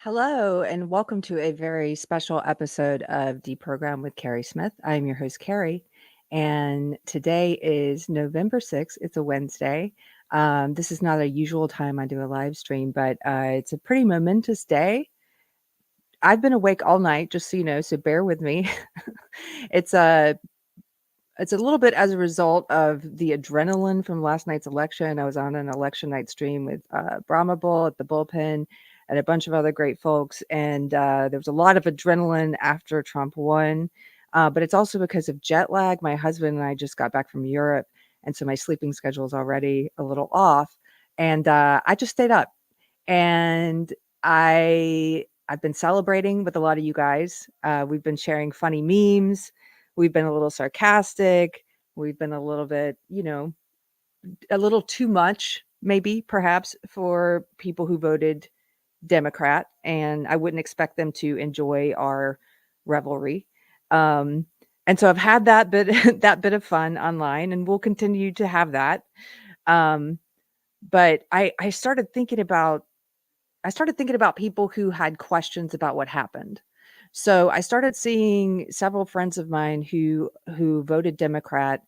Hello, and welcome to a very special episode of Deprogrammed with Keri Smith. I'm your host, Keri, and today is November 6th. It's a Wednesday. This is not a usual time I do a live stream, but it's a pretty momentous day. I've been awake all night, just so you know, so bear with me. it's a it's a little bit as a result of the adrenaline from last night's election. I was on an election night stream with Brahma Bull at the bullpen and a bunch of other great folks. And there was a lot of adrenaline after Trump won. But it's also because of jet lag. My husband and I just got back from Europe. And so my sleeping schedule is already a little off. And I just stayed up. And I've been celebrating with a lot of you guys. We've been sharing funny memes. We've been a little sarcastic. We've been a little bit, a little too much, maybe, perhaps, for people who voted Democrat. And I wouldn't expect them to enjoy our revelry. And so I've had that bit that bit of fun online, and we'll continue to have that. But I started thinking about people who had questions about what happened. So I started seeing several friends of mine who voted Democrat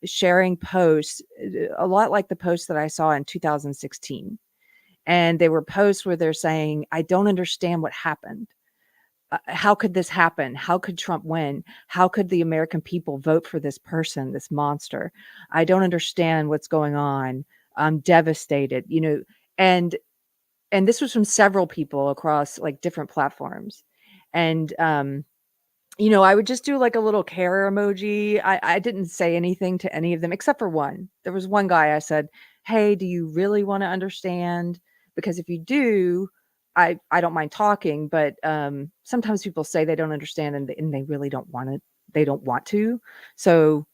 sharing posts, a lot like the posts that I saw in 2016. And they were posts where they're saying, "I don't understand what happened. How could this happen? How could Trump win? How could the American people vote for this person, this monster? I don't understand what's going on. I'm devastated." And and this was from several people across like different platforms. And I would just do like a little care emoji. I didn't say anything to any of them except for one. There was one guy I said, "Hey, do you really want to understand? Because if you do, I don't mind talking, but sometimes people say they don't understand and they really don't want it. They don't want to. So,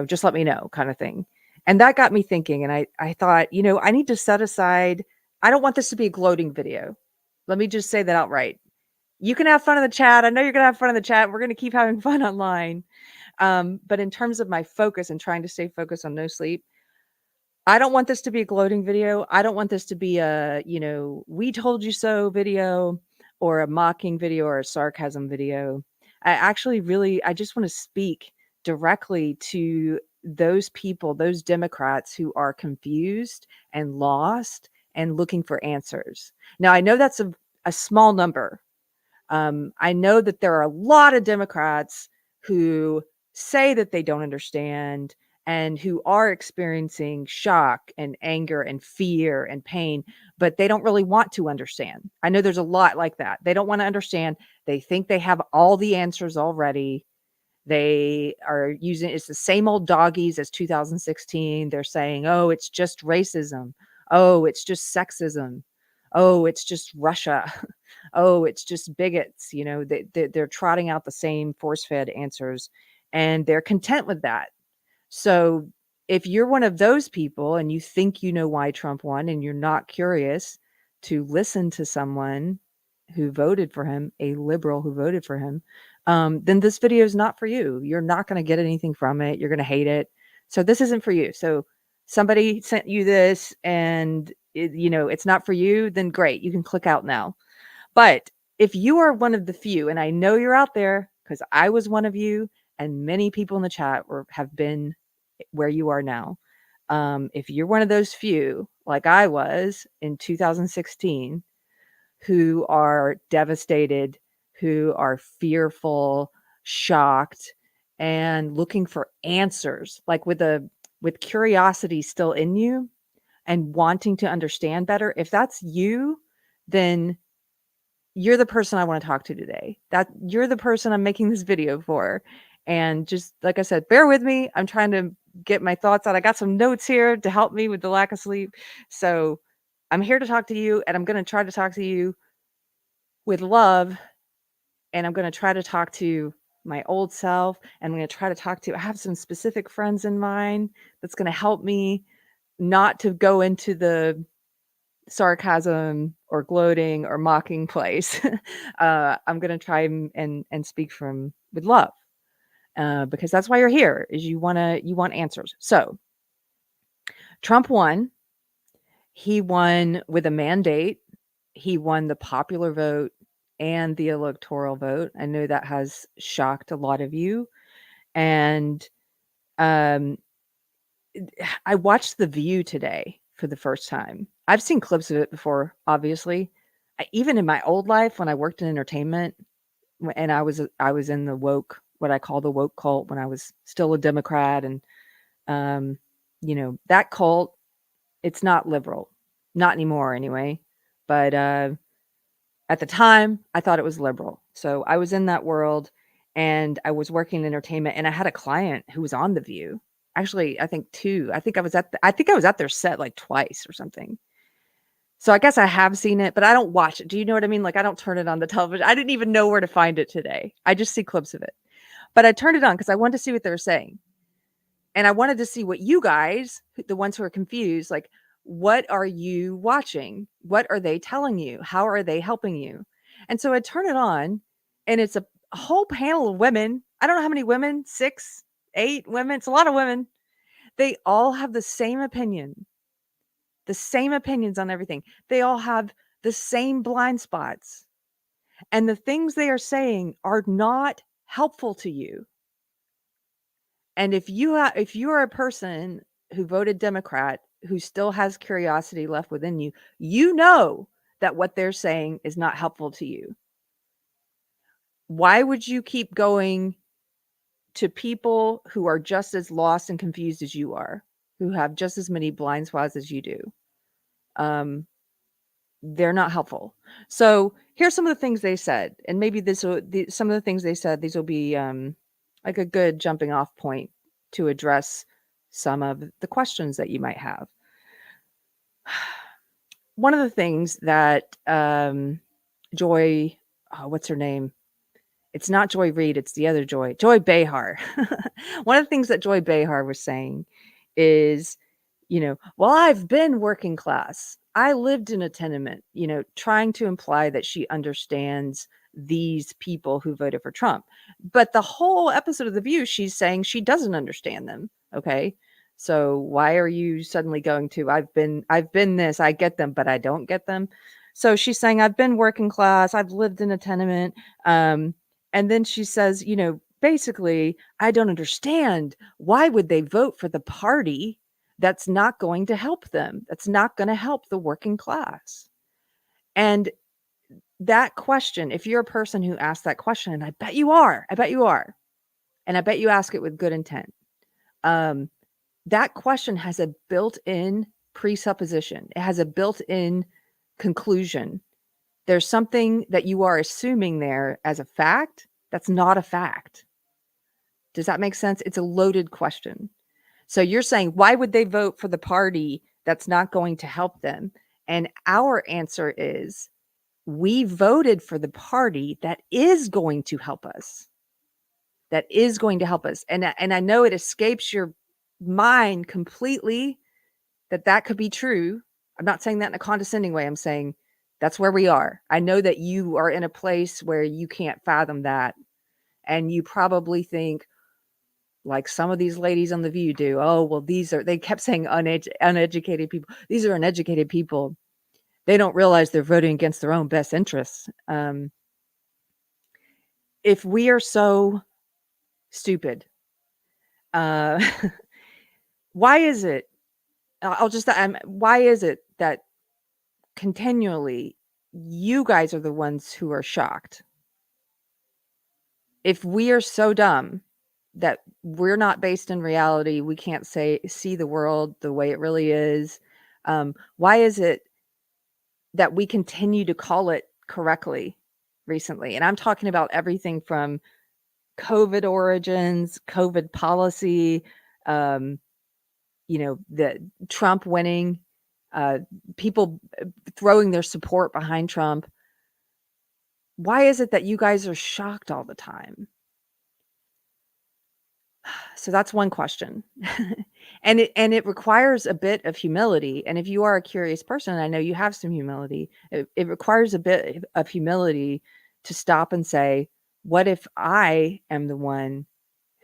just let me know," kind of thing. And that got me thinking. And I thought, I need to set aside, I don't want this to be a gloating video. Let me just say that outright. You can have fun in the chat. I know you're going to have fun in the chat. We're going to keep having fun online. But in terms of my focus and trying to stay focused on no sleep, I don't want this to be a gloating video. I don't want this to be a, we told you so video or a mocking video or a sarcasm video. I just want to speak directly to those people, those Democrats who are confused and lost and looking for answers. Now, I know that's a small number. I know that there are a lot of Democrats who say that they don't understand and who are experiencing shock and anger and fear and pain, but they don't really want to understand. I know there's a lot like that. They don't want to understand. They think they have all the answers already. They are using, it's the same old doggies as 2016. They're saying, "Oh, it's just racism. Oh, it's just sexism. Oh, it's just Russia. Oh, it's just bigots." They're trotting out the same force-fed answers, and they're content with that. So if you're one of those people and you think you know why Trump won and you're not curious to listen to someone who voted for him, a liberal who voted for him, then this video is not for you. You're not going to get anything from it. You're going to hate it. So this isn't for you. So somebody sent you this and it's not for you, then great. You can click out now. But if you are one of the few, and I know you're out there because I was one of you, and many people in the chat have been where you are now. If you're one of those few, like I was in 2016, who are devastated, who are fearful, shocked, and looking for answers, like with curiosity still in you and wanting to understand better, if that's you, then you're the person I want to talk to today. That you're the person I'm making this video for. And just like I said, bear with me. I'm trying to get my thoughts out. I got some notes here to help me with the lack of sleep. So I'm here to talk to you, and I'm going to try to talk to you with love. And I'm going to try to talk to my old self. And I'm going to try to I have some specific friends in mind that's going to help me not to go into the sarcasm or gloating or mocking place. I'm going to try and speak with love, because that's why you're here, is you want answers. So Trump won. He won with a mandate. he won the popular vote and the electoral vote. I know that has shocked a lot of you. And um, I watched The View today for the first time. I've seen clips of it before, obviously. Even in my old life, when I worked in entertainment, and I was in the woke, what I call the woke cult, when I was still a Democrat, and um, that cult, it's not liberal, not anymore anyway. But at the time, I thought it was liberal. So I was in that world, and I was working in entertainment, and I had a client who was on The View. Actually, I think two. I think I was at their set like twice or something. So I guess I have seen it, but I don't watch it. Do you know what I mean? Like, I don't turn it on the television. I didn't even know where to find it today. I just see clips of it. But I turned it on because I wanted to see what they were saying. And I wanted to see what you guys, the ones who are confused, like, what are you watching? What are they telling you? How are they helping you? And so I turn it on, and it's a whole panel of women. I don't know how many women, 6, 8 women. It's a lot of women. They all have the same opinion, the same opinions on everything. They all have the same blind spots. And the things they are saying are not helpful to you. And if you are a person who voted Democrat who still has curiosity left within you, you know that what they're saying is not helpful to you. Why would you keep going to people who are just as lost and confused as you are, who have just as many blind spots as you do? They're not helpful. So here's some of the things they said, and maybe some of the things they said, these will be like a good jumping off point to address some of the questions that you might have. One of the things that Joy, what's her name? It's not Joy Reid, it's the other Joy Behar. One of the things that Joy Behar was saying is, well, I've been working class. I lived in a tenement, trying to imply that she understands these people who voted for Trump. But the whole episode of The View, she's saying she doesn't understand them. Okay. So why are you suddenly going to, I've been this, I get them, but I don't get them. So she's saying, I've been working class, I've lived in a tenement. And then she says, basically, I don't understand. Why would they vote for the party that's not going to help them? That's not going to help the working class. And that question, if you're a person who asks that question, and I bet you are, and I bet you ask it with good intent, that question has a built-in presupposition. It has a built-in conclusion. There's something that you are assuming there as a fact that's not a fact. Does that make sense? It's a loaded question. So you're saying, why would they vote for the party that's not going to help them? And our answer is, we voted for the party that is going to help us. That is going to help us. And I know it escapes your mind completely that could be true. I'm not saying that in a condescending way. I'm saying that's where we are. I know that you are in a place where you can't fathom that. And you probably think, like some of these ladies on The View do, oh, well, they kept saying uneducated people. These are uneducated people. They don't realize they're voting against their own best interests. If we are so stupid, uh, why is it, why is it that continually you guys are the ones who are shocked? If we are so dumb that we're not based in reality, we can't see the world the way it really is, why is it that we continue to call it correctly recently? And I'm talking about everything from COVID origins, COVID policy, the Trump winning, people throwing their support behind Trump. Why is it that you guys are shocked all the time? So that's one question. And it requires a bit of humility. And if you are a curious person, I know you have some humility, it requires a bit of humility to stop and say, what if I am the one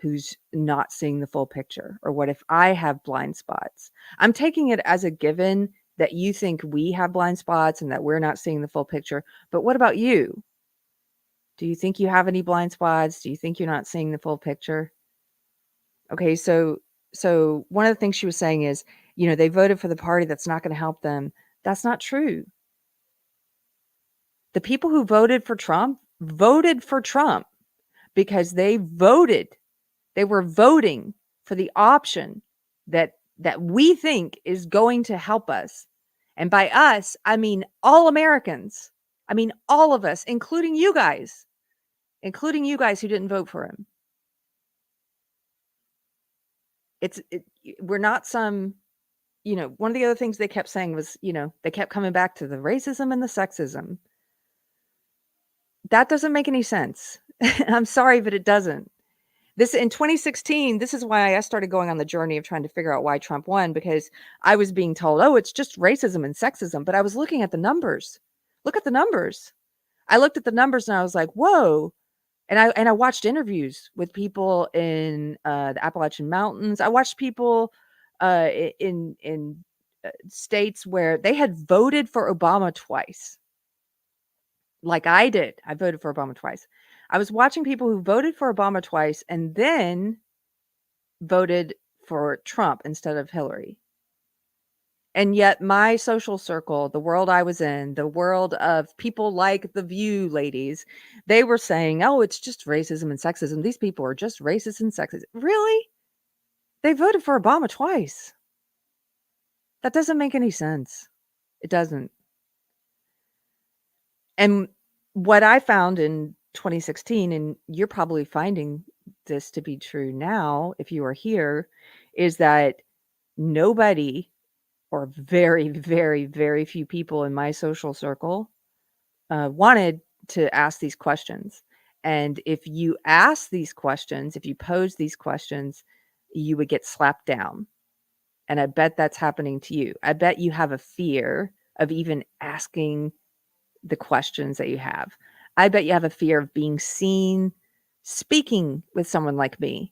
who's not seeing the full picture? Or what if I have blind spots? I'm taking it as a given that you think we have blind spots and that we're not seeing the full picture. But what about you? Do you think you have any blind spots? Do you think you're not seeing the full picture? Okay, so one of the things she was saying is, they voted for the party that's not going to help them. That's not true. The people who voted for Trump because they were voting for the option that we think is going to help us. And by us, I mean all Americans. I mean all of us, including you guys who didn't vote for him. We're not some, one of the other things they kept saying was, they kept coming back to the racism and the sexism. That doesn't make any sense. I'm sorry, but it doesn't. In 2016, this is why I started going on the journey of trying to figure out why Trump won, because I was being told, oh, it's just racism and sexism. But I was looking at the numbers. Look at the numbers. I looked at the numbers and I was like, whoa. And I watched interviews with people in the Appalachian Mountains. I watched people in states where they had voted for Obama twice. Like I did. I voted for Obama twice. I was watching people who voted for Obama twice and then voted for Trump instead of Hillary. And yet my social circle, the world I was in, the world of people like the View ladies, they were saying, oh, it's just racism and sexism. These people are just racist and sexist. Really? They voted for Obama twice. That doesn't make any sense. It doesn't. And what I found in 2016, and you're probably finding this to be true now if you are here, is that nobody, or very, very, very few people in my social circle wanted to ask these questions. And if you ask these questions, if you pose these questions, you would get slapped down. And I bet that's happening to you. I bet you have a fear of even asking the questions that you have. I bet you have a fear of being seen speaking with someone like me.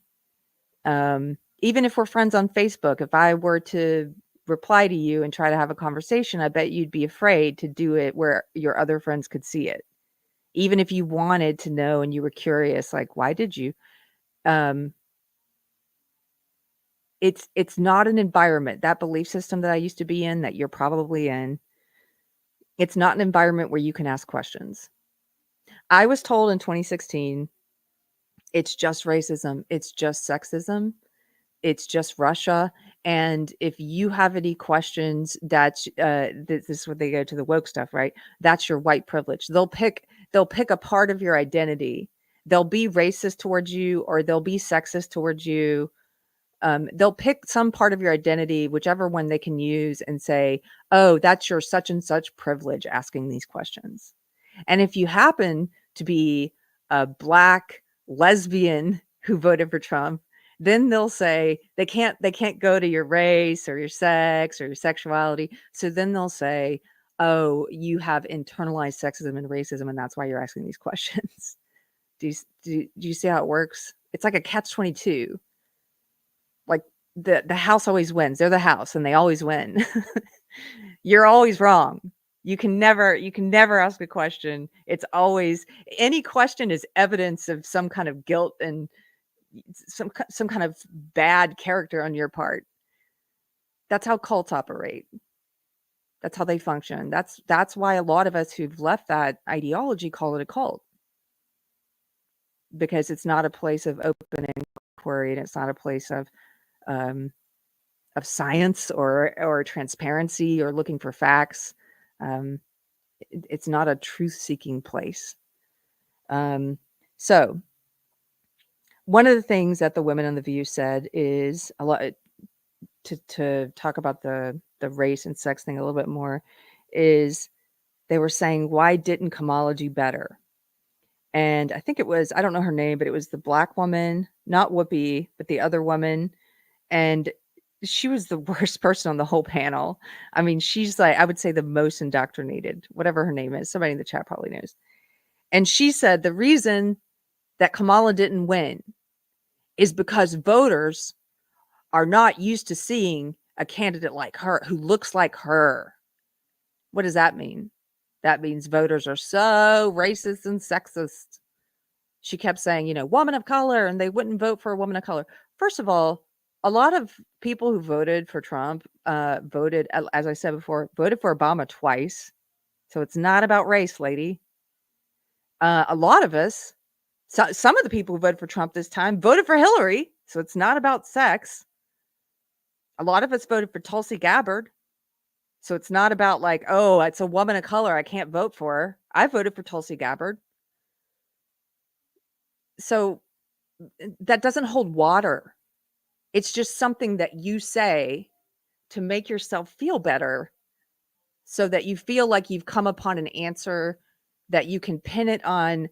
Even if we're friends on Facebook, if I were to reply to you and try to have a conversation, I bet you'd be afraid to do it where your other friends could see it. Even if you wanted to know and you were curious, like, why did you? It's not an environment, that belief system that I used to be in, that you're probably in. It's not an environment where you can ask questions. I was told in 2016, it's just racism, it's just sexism, it's just Russia. And if you have any questions, that's this is where they go to the woke stuff, right? That's your white privilege. They'll pick a part of your identity. They'll be racist towards you, or they'll be sexist towards you. They'll pick some part of your identity, whichever one they can use, and say, oh, that's your such and such privilege asking these questions. And if you happen to be a Black lesbian who voted for Trump, then they'll say they can't go to your race or your sex or your sexuality. So then they'll say, oh, you have internalized sexism and racism, and that's why you're asking these questions. Do you see how it works? It's like a catch-22. Like the house always wins. They're the house and they always win. You're always wrong. You can never ask a question. It's always, any question is evidence of some kind of guilt and some kind of bad character on your part. That's how cults operate. That's how they function. That's why a lot of us who've left that ideology call it a cult. Because it's not a place of open inquiry, and it's not a place of science or transparency or looking for facts. It's not a truth-seeking place. So one of the things that the women on The View said is a lot to talk about the race and sex thing a little bit more, is they were saying, why didn't Kamala do better? And I think it was, I don't know her name, but it was the Black woman, not Whoopi, but the other woman. And she was the worst person on the whole panel. I mean, she's like, I would say the most indoctrinated, whatever her name is. Somebody in the chat probably knows. And she said the reason that Kamala didn't win is because voters are not used to seeing a candidate like her who looks like her. What does that mean? That means voters are so racist and sexist. She kept saying, woman of color, and they wouldn't vote for a woman of color. First of all, a lot of people who voted for Trump voted, as I said before, voted for Obama twice. So it's not about race, lady. A lot of us, some of the people who voted for Trump this time voted for Hillary. So it's not about sex. A lot of us voted for Tulsi Gabbard. So it's not about like, oh, it's a woman of color, I can't vote for her. I voted for Tulsi Gabbard. So that doesn't hold water. It's just something that you say to make yourself feel better so that you feel like you've come upon an answer, that you can pin it on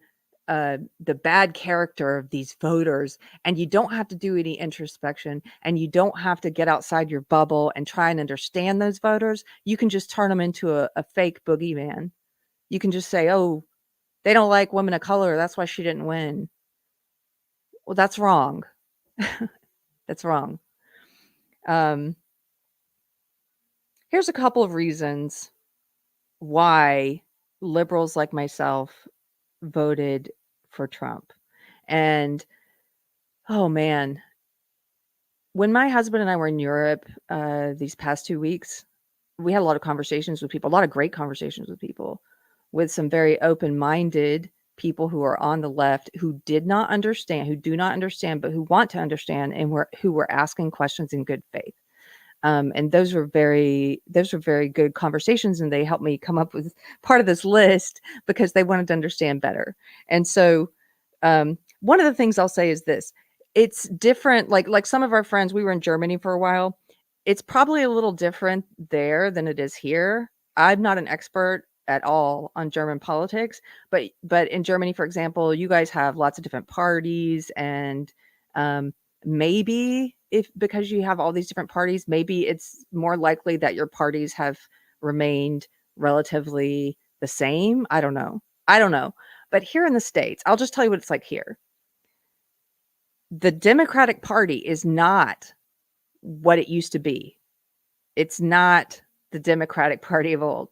the bad character of these voters, and you don't have to do any introspection, and you don't have to get outside your bubble and try and understand those voters. You can just turn them into a fake boogeyman. You can just say, oh, they don't like women of color, that's why she didn't win. Well, that's wrong. That's wrong. Here's a couple of reasons why liberals like myself voted for Trump. And oh man, when my husband and I were in Europe these past 2 weeks, we had a lot of conversations with people, a lot of great conversations with people, with some very open-minded people who are on the left who did not understand, who do not understand, but who want to understand, and who were asking questions in good faith. And those were very good conversations, and they helped me come up with part of this list because they wanted to understand better. And so one of the things I'll say is this: it's different. Like some of our friends, we were in Germany for a while. It's probably a little different there than it is here. I'm not an expert at all on German politics, but in Germany, for example, you guys have lots of different parties, and maybe if because you have all these different parties, maybe it's more likely that your parties have remained relatively the same. I don't know. But here in the States, I'll just tell you what it's like here. The Democratic Party is not what it used to be. It's not the Democratic Party of old.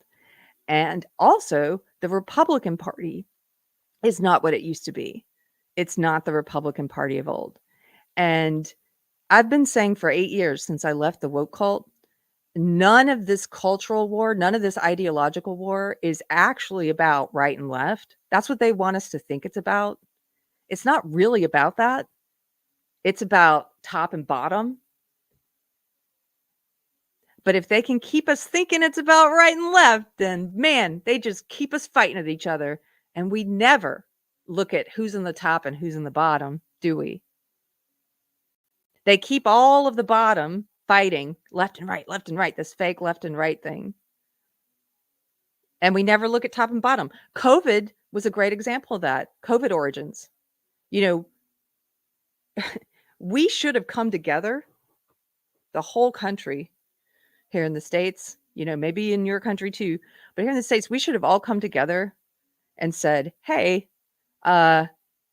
And also, the Republican Party is not what it used to be. It's not the Republican Party of old. And I've been saying for 8 years since I left the woke cult, none of this cultural war, none of this ideological war is actually about right and left. That's what they want us to think it's about. It's not really about that. It's about top and bottom. But if they can keep us thinking it's about right and left, then man, they just keep us fighting at each other. And we never look at who's in the top and who's in the bottom, do we? They keep all of the bottom fighting left and right, this fake left and right thing. And we never look at top and bottom. COVID was a great example of that. COVID origins. We should have come together, the whole country here in the States, maybe in your country too, but here in the States, we should have all come together and said, hey,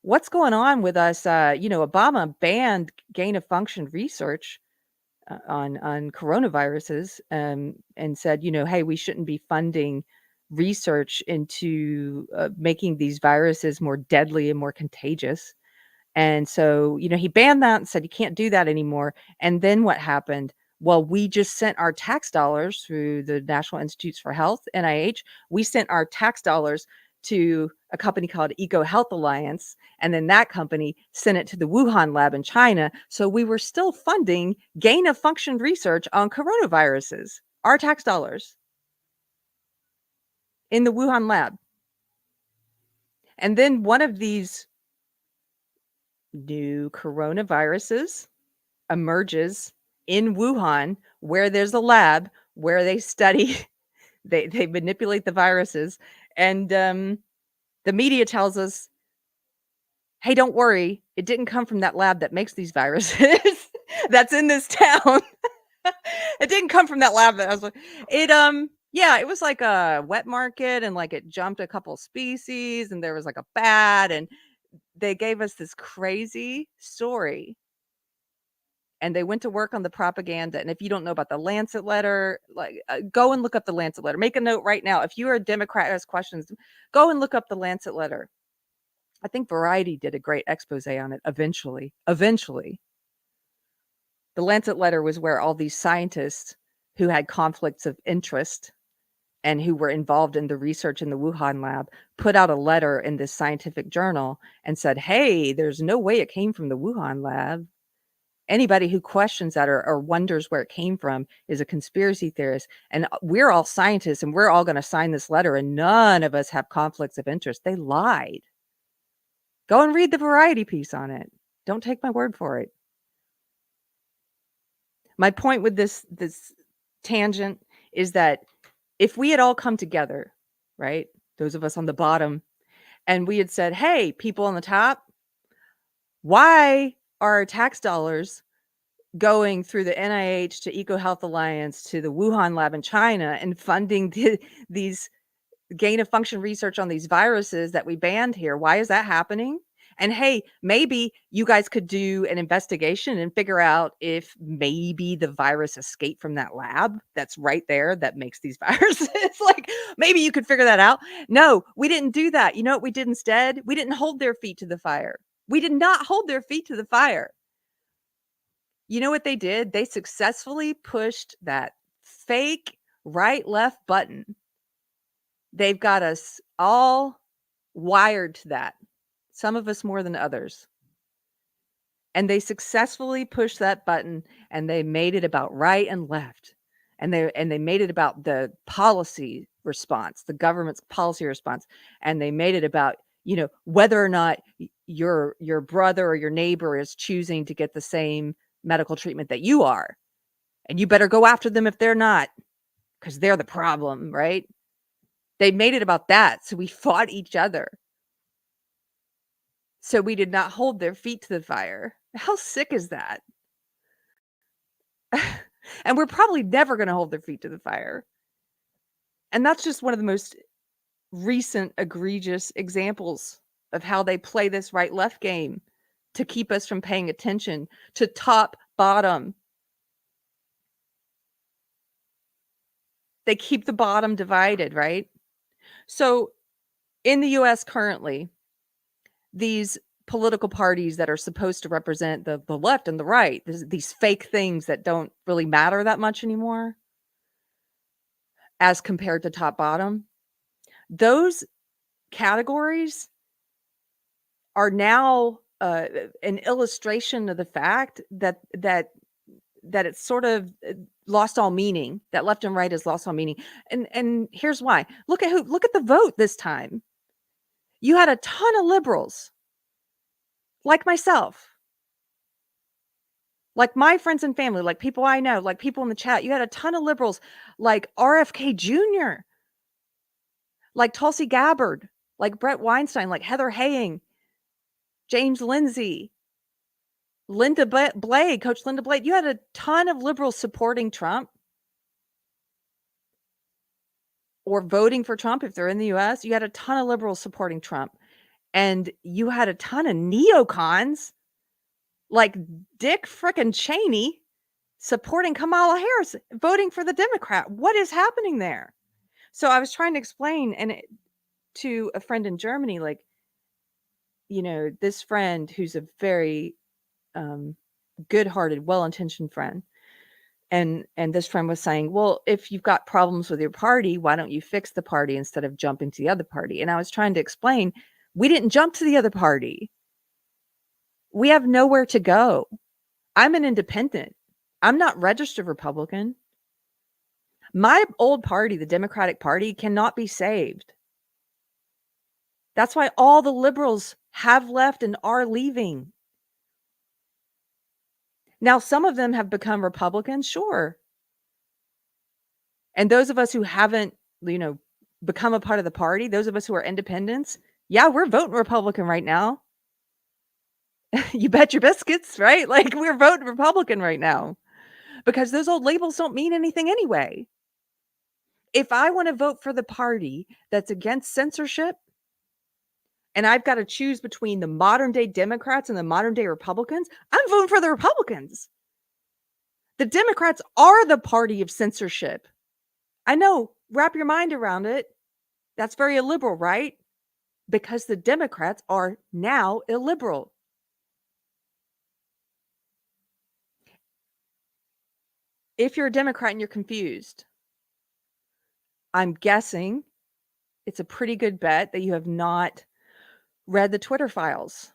what's going on with us? Obama banned gain of function research on coronaviruses, and said, hey, we shouldn't be funding research into making these viruses more deadly and more contagious. And so, he banned that and said, you can't do that anymore. And then what happened? Well, we just sent our tax dollars through the National Institutes for Health, NIH. We sent our tax dollars to a company called Eco Health Alliance. And then that company sent it to the Wuhan lab in China. So we were still funding gain of function research on coronaviruses, our tax dollars in the Wuhan lab. And then one of these new coronaviruses emerges in Wuhan, where there's a lab where they study, they manipulate the viruses, and the media tells us, hey, don't worry, it didn't come from that lab that makes these viruses that's in this town. It didn't come from that lab. That I was like, yeah, it was like a wet market, and like it jumped a couple species, and there was like a bat, and they gave us this crazy story. and they went to work on the propaganda. And if you don't know about the Lancet letter, go and look up the Lancet letter. Make a note right now. If you're a Democrat who has questions, go and look up the Lancet letter. I think Variety did a great expose on it eventually. Eventually. The Lancet letter was where all these scientists who had conflicts of interest and who were involved in the research in the Wuhan lab put out a letter in this scientific journal and said, hey, there's no way it came from the Wuhan lab. Anybody who questions that or wonders where it came from is a conspiracy theorist. And we're all scientists and we're all going to sign this letter and none of us have conflicts of interest. They lied. Go and read the Variety piece on it. Don't take my word for it. My point with this tangent is that if we had all come together, right, those of us on the bottom, and we had said, hey, people on the top, why are our tax dollars going through the NIH to EcoHealth Alliance to the Wuhan lab in China and funding these gain of function research on these viruses that we banned here? Why is that happening? And hey, maybe you guys could do an investigation and figure out if maybe the virus escaped from that lab that's right there that makes these viruses. Like, maybe you could figure that out. No, we didn't do that. You know what we did instead? We didn't hold their feet to the fire. We did not hold their feet to the fire. You know what they did? They successfully pushed that fake right-left button. They've got us all wired to that. Some of us more than others. And they successfully pushed that button and they made it about right and left. And they made it about the policy response, the government's policy response. And they made it about, you know, whether or not your brother or your neighbor is choosing to get the same medical treatment that you are. And you better go after them if they're not, because they're the problem, right? They made it about that. So we fought each other. So we did not hold their feet to the fire. How sick is that? And we're probably never going to hold their feet to the fire. And that's just one of the most recent egregious examples of how they play this right-left game to keep us from paying attention to top, bottom. They keep the bottom divided, right? So in the US currently, these political parties that are supposed to represent the left and the right, these fake things that don't really matter that much anymore as compared to top bottom, those categories are now an illustration of the fact that it's sort of lost all meaning, that left and right has lost all meaning. And here's why. Look at the vote this time. You had a ton of liberals like myself, like my friends and family, like people I know, like people in the chat. You had a ton of liberals like RFK Jr., like Tulsi Gabbard, like Brett Weinstein, like Heather Heying, James Lindsay, Linda Blade, Coach Linda Blade. You had a ton of liberals supporting Trump or voting for Trump if they're in the US. You had a ton of liberals supporting Trump. And you had a ton of neocons like Dick frickin' Cheney supporting Kamala Harris, voting for the Democrat. What is happening there? So I was trying to explain to a friend in Germany, like, you know, this friend who's a very good-hearted, well-intentioned friend. And this friend was saying, well, if you've got problems with your party, why don't you fix the party instead of jumping to the other party? And I was trying to explain, we didn't jump to the other party. We have nowhere to go. I'm an independent. I'm not registered Republican. My old party, the Democratic Party, cannot be saved. That's why all the liberals have left and are leaving. Now, some of them have become Republicans, sure. And those of us who haven't, you know, become a part of the party, those of us who are independents, yeah, we're voting Republican right now. You bet your biscuits, right? Like, we're voting Republican right now because those old labels don't mean anything anyway. If I want to vote for the party that's against censorship and I've got to choose between the modern day Democrats and the modern day Republicans, I'm voting for the Republicans. The Democrats are the party of censorship. I know, wrap your mind around it. That's very illiberal, right? Because the Democrats are now illiberal. If you're a Democrat and you're confused, I'm guessing it's a pretty good bet that you have not read the Twitter files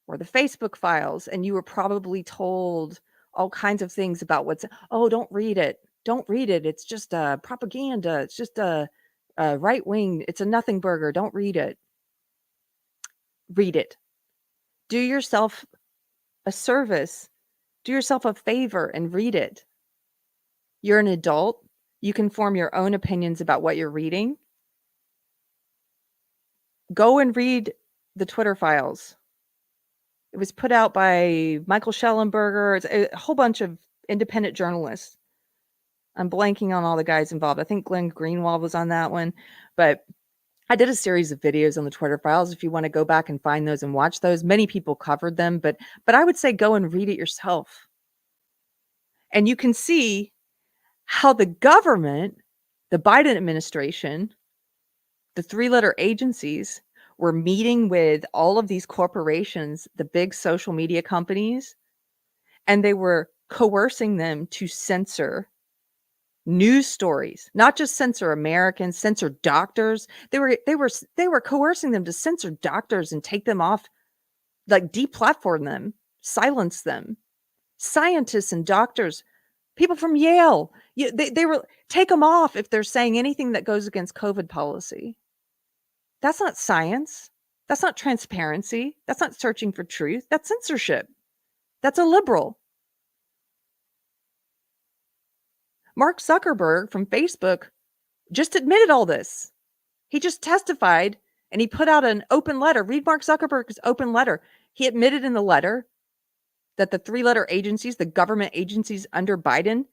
or the Facebook files, and you were probably told all kinds of things about oh, don't read it. Don't read it. It's just propaganda. It's just a right wing. It's a nothing burger. Don't read it. Read it. Do yourself a service. Do yourself a favor and read it. You're an adult. You can form your own opinions about what you're reading. Go and read the Twitter files. It was put out by Michael Schellenberger. It's a whole bunch of independent journalists. I'm blanking on all the guys involved. I think Glenn Greenwald was on that one. But I did a series of videos on the Twitter files. If you want to go back and find those and watch those, many people covered them. But I would say go and read it yourself. And you can see how the government, the Biden administration, the three-letter agencies were meeting with all of these corporations, the big social media companies, and they were coercing them to censor news stories, not just censor Americans, censor doctors. They were coercing them to censor doctors and take them off, like deplatform them, silence them. Scientists and doctors, people from Yale, they were take them off if they're saying anything that goes against COVID policy. That's not science. That's not transparency. That's not searching for truth. That's censorship. That's illiberal. Mark Zuckerberg from Facebook just admitted all this. He just testified and he put out an open letter. Read Mark Zuckerberg's open letter. He admitted in the letter that the three-letter agencies, the government agencies under Biden,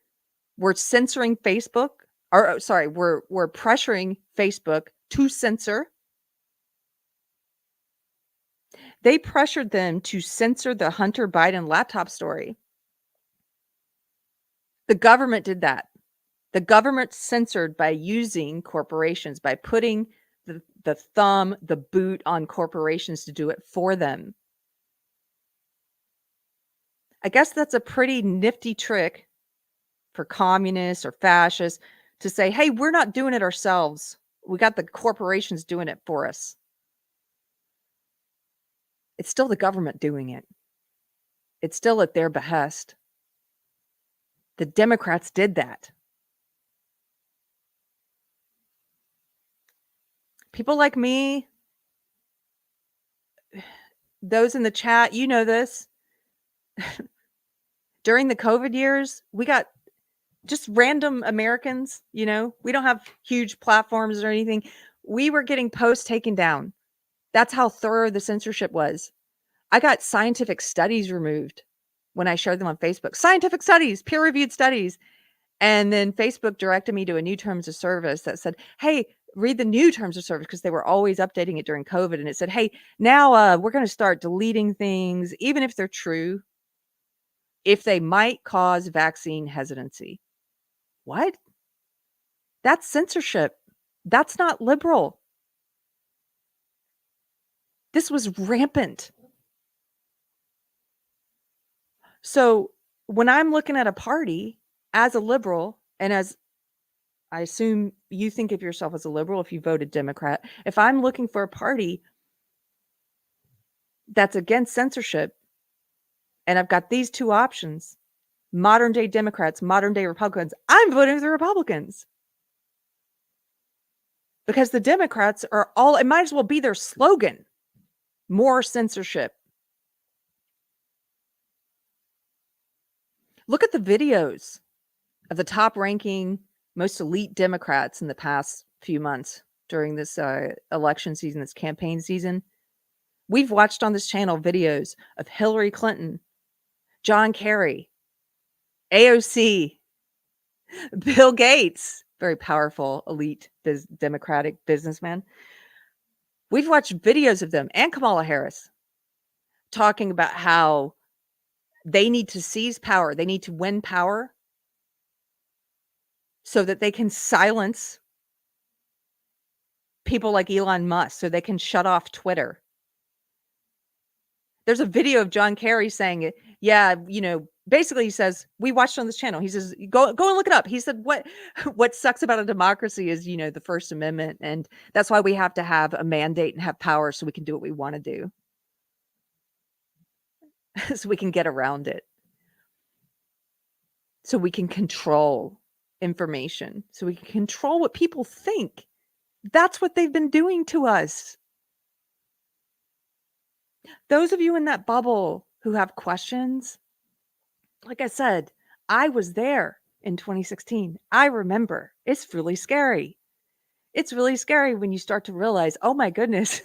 were censoring Facebook, or sorry, were pressuring Facebook to censor. They pressured them to censor the Hunter Biden laptop story. The government did that. The government censored by using corporations, by putting the thumb, the boot on corporations to do it for them. I guess that's a pretty nifty trick for communists or fascists to say, hey, we're not doing it ourselves. We got the corporations doing it for us. It's still the government doing it. It's still at their behest. The Democrats did that. People like me, those in the chat, you know this. During the COVID years, we got just random Americans, we don't have huge platforms or anything. We were getting posts taken down. That's how thorough the censorship was. I got scientific studies removed when I shared them on Facebook. Scientific studies, peer-reviewed studies. And then Facebook directed me to a new terms of service that said, hey, read the new terms of service, because they were always updating it during COVID. And it said, hey, now we're going to start deleting things, even if they're true, if they might cause vaccine hesitancy. What? That's censorship. That's not liberal. This was rampant. So when I'm looking at a party as a liberal, and as I assume you think of yourself as a liberal if you voted Democrat, if I'm looking for a party that's against censorship, and I've got these two options, modern day Democrats, modern day Republicans, I'm voting for the Republicans. Because the Democrats are all, it might as well be their slogan, more censorship. Look at the videos of the top ranking, most elite Democrats in the past few months during this election season, this campaign season. We've watched on this channel videos of Hillary Clinton, John Kerry, AOC, Bill Gates, very powerful, elite Democratic businessman. We've watched videos of them, and Kamala Harris, talking about how They need to seize power. They need to win power so that they can silence people like Elon Musk, so they can shut off Twitter. There's a video of John Kerry saying it. Yeah, basically he says, "We watched on this channel." He says, "Go and look it up." He said, "What what sucks about a democracy is, the First Amendment, and that's why we have to have a mandate and have power so we can do what we wanna do, so we can get around it, so we can control information, so we can control what people think." That's what they've been doing to us. Those of you in that bubble who have questions, like I said, I was there in 2016. I remember. It's really scary. It's really scary when you start to realize, "Oh my goodness,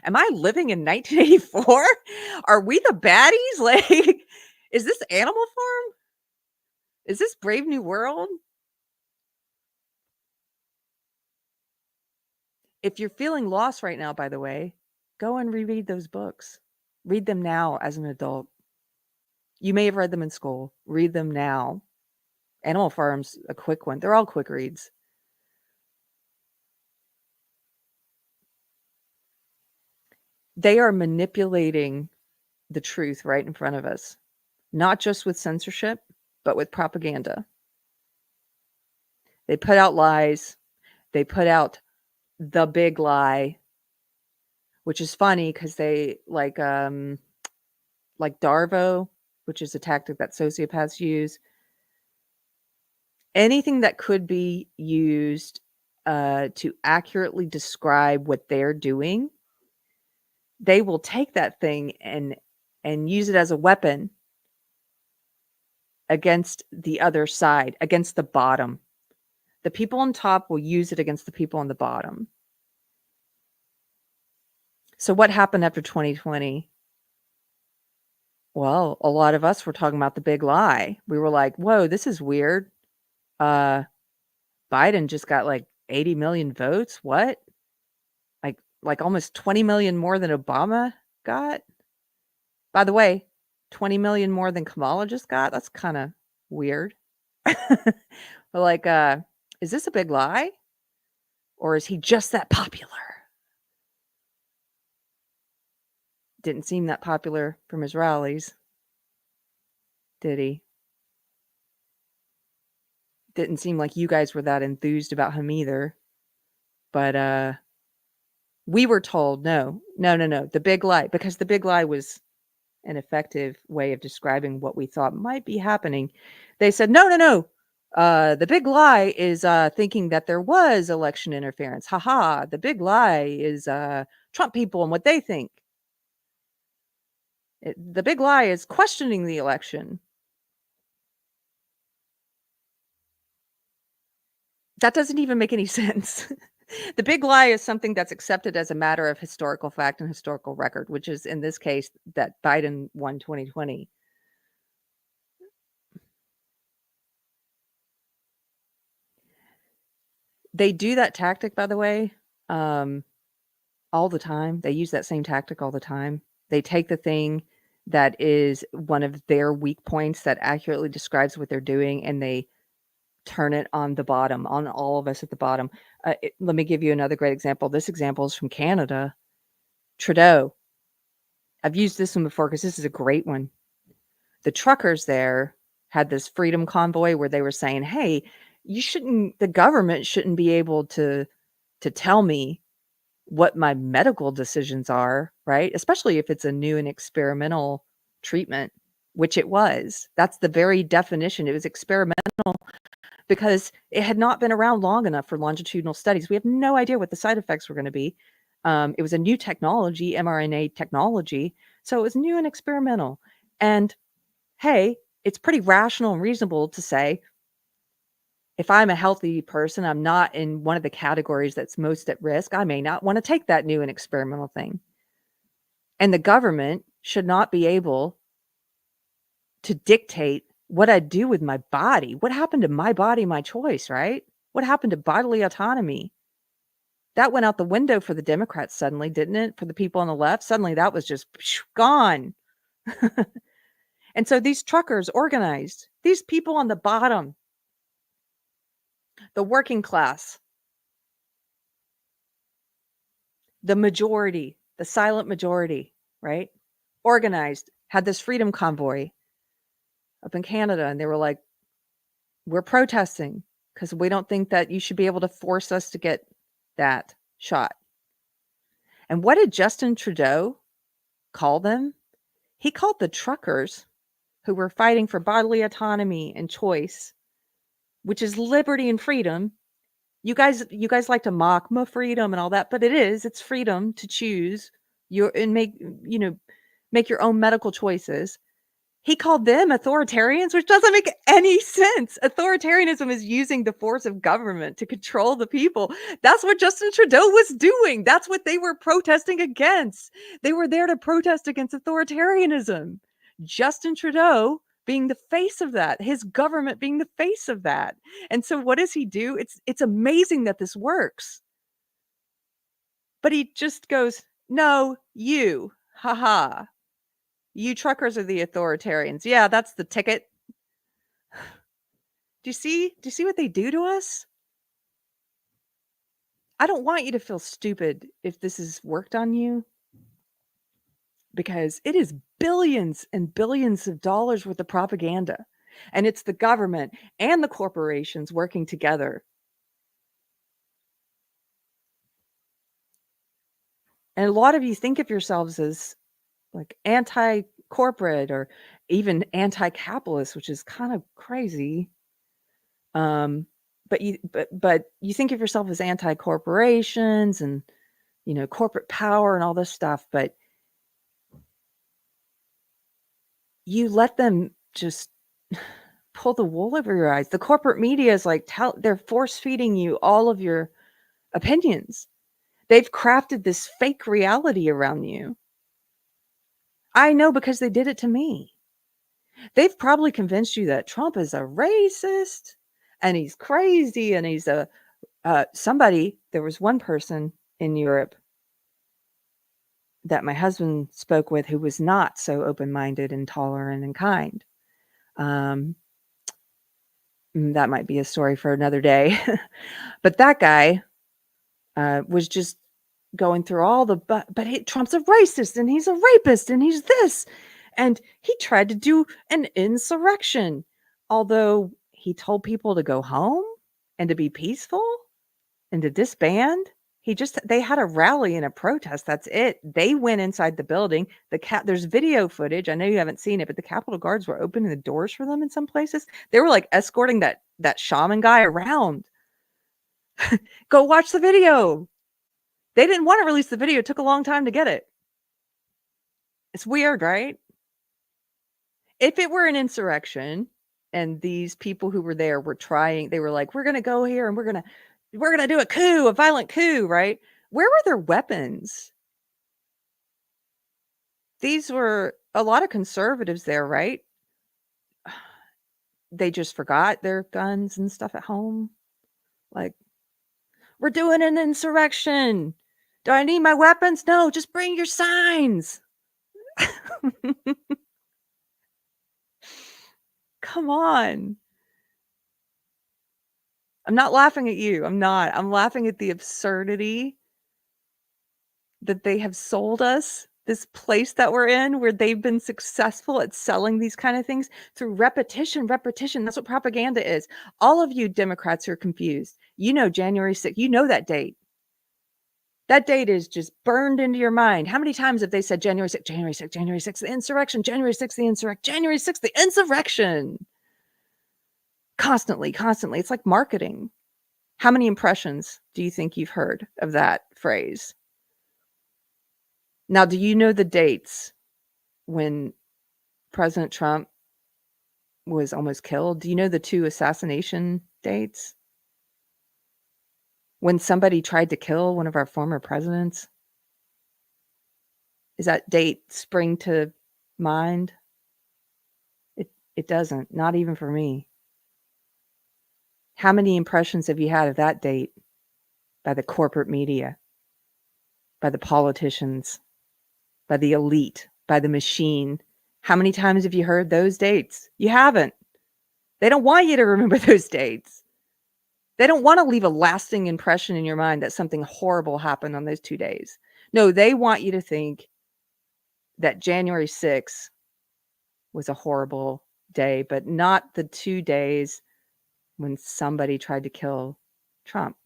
am I living in 1984? Are we the baddies? Like, is this Animal Farm? Is this Brave New World?" If you're feeling lost right now, by the way, go and reread those books. Read them now as an adult. You may have read them in school. Read them now. Animal Farm's a quick one. They're all quick reads. They are manipulating the truth right in front of us, not just with censorship, but with propaganda. They put out lies. They put out the big lie, which is funny because they like Darvo, which is a tactic that sociopaths use. Anything that could be used to accurately describe what they're doing, they will take that thing and use it as a weapon against the other side, against the bottom. The people on top will use it against the people on the bottom. So what happened after 2020? Well, a lot of us were talking about the big lie. We were like, "Whoa, this is weird. Uh, Biden just got like 80 million votes. What? Like almost 20 million more than Obama got? By the way, 20 million more than Kamala just got? That's kind of weird." Like, is this a big lie? Or is he just that popular? Didn't seem that popular from his rallies, did he? Didn't seem like you guys were that enthused about him either. But we were told, no, the big lie, because the big lie was an effective way of describing what we thought might be happening. They said, no. The big lie is thinking that there was election interference. Ha. The big lie is Trump people and what they think. The big lie is questioning the election. That doesn't even make any sense. The big lie is something that's accepted as a matter of historical fact and historical record, which is in this case that Biden won 2020. They do that tactic, by the way, all the time. They use that same tactic all the time. They take the thing that is one of their weak points that accurately describes what they're doing, and they turn it on the bottom, on all of us at the bottom. Let me give you another great example. This example is from Canada. Trudeau. I've used this one before because this is a great one. The truckers there had this freedom convoy where they were saying, "Hey, the government shouldn't be able to tell me what my medical decisions are, right? Especially if it's a new and experimental treatment," which it was. That's the very definition. It was experimental because it had not been around long enough for longitudinal studies. We have no idea what the side effects were going to be. It was a new technology, mRNA technology. So it was new and experimental. And hey, it's pretty rational and reasonable to say, if I'm a healthy person, I'm not in one of the categories that's most at risk, I may not want to take that new and experimental thing. And the government should not be able to dictate what I do with my body. What happened to my body, my choice, right? What happened to bodily autonomy? That went out the window for the Democrats suddenly, didn't it? For the people on the left, suddenly that was just gone. And so these truckers organized, these people on the bottom, the working class, the majority, the silent majority, right? Organized, had this freedom convoy up in Canada, and they were like, we're protesting because we don't think that you should be able to force us to get that shot. And what did Justin Trudeau call them? He called the truckers who were fighting for bodily autonomy and choice, which is liberty and freedom. You guys like to mock my freedom and all that, but it's freedom to choose your and make your own medical choices. He called them authoritarians, which doesn't make any sense. Authoritarianism is using the force of government to control the people. That's what Justin Trudeau was doing. That's what they were protesting against. They were there to protest against authoritarianism. Justin Trudeau being the face of that, his government being the face of that. And so what does he do? It's amazing that this works. But he just goes, "No, you. Haha. You truckers are the authoritarians. Yeah, that's the ticket." Do you see what they do to us? I don't want you to feel stupid if this has worked on you, because it is billions and billions of dollars worth of propaganda. And it's the government and the corporations working together. And a lot of you think of yourselves as like anti-corporate or even anti-capitalist, which is kind of crazy. But you think of yourself as anti-corporations and corporate power and all this stuff, but you let them just pull the wool over your eyes. The corporate media is like they're force feeding you all of your opinions. They've crafted this fake reality around you. I know, because they did it to me. They've probably convinced you that Trump is a racist and he's crazy and he's a somebody. There was one person in Europe that my husband spoke with who was not so open-minded and tolerant and kind. That might be a story for another day. But that guy was just going through all the Trump's a racist and he's a rapist and he's this, and he tried to do an insurrection, although he told people to go home and to be peaceful and to disband. They had a rally and a protest. That's it. They went inside the building. There's video footage. I know you haven't seen it, but the Capitol Guards were opening the doors for them in some places. They were like escorting that shaman guy around. Go watch the video. They didn't want to release the video. It took a long time to get it. It's weird, right? If it were an insurrection and these people who were there were they were like, we're going to go here and we're going to do a violent coup, right? Where were their weapons? These were a lot of conservatives there, right? They just forgot their guns and stuff at home. Like, we're doing an insurrection. Do I need my weapons? No, just bring your signs. Come on. I'm not laughing at you. I'm not. I'm laughing at the absurdity that they have sold us, this place that we're in, where they've been successful at selling these kind of things through repetition. That's what propaganda is. All of you Democrats are confused. January 6th. You know that date. That date is just burned into your mind. How many times have they said January 6th, January 6th, January 6th, the insurrection, January 6th, the insurrection, January 6th, the insurrection? Constantly. It's like marketing. How many impressions do you think you've heard of that phrase? Now, do you know the dates when President Trump was almost killed? Do you know the 2 assassination dates? When somebody tried to kill one of our former presidents? Is that date spring to mind? It doesn't. Not even for me. How many impressions have you had of that date by the corporate media, by the politicians, by the elite, by the machine, How many times have you heard those dates? You haven't. They don't want you to remember those dates. They don't want to leave a lasting impression in your mind that something horrible happened on those 2 days. No, they want you to think that January 6th was a horrible day, but not the 2 days when somebody tried to kill Trump.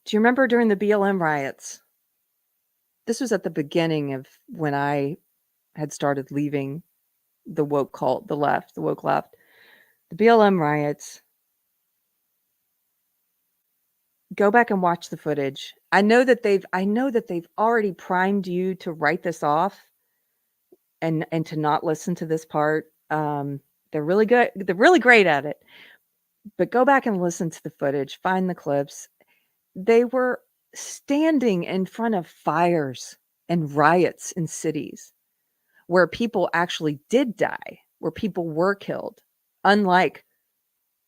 Do you remember during the BLM riots? This was at the beginning of when I had started leaving the woke cult, the left, the woke left. The BLM riots. Go back and watch the footage. I know that they've already primed you to write this off and to not listen to this part. They're really good. They're really great at it. But go back and listen to the footage, find the clips. They were standing in front of fires and riots in cities where people actually did die, where people were killed, unlike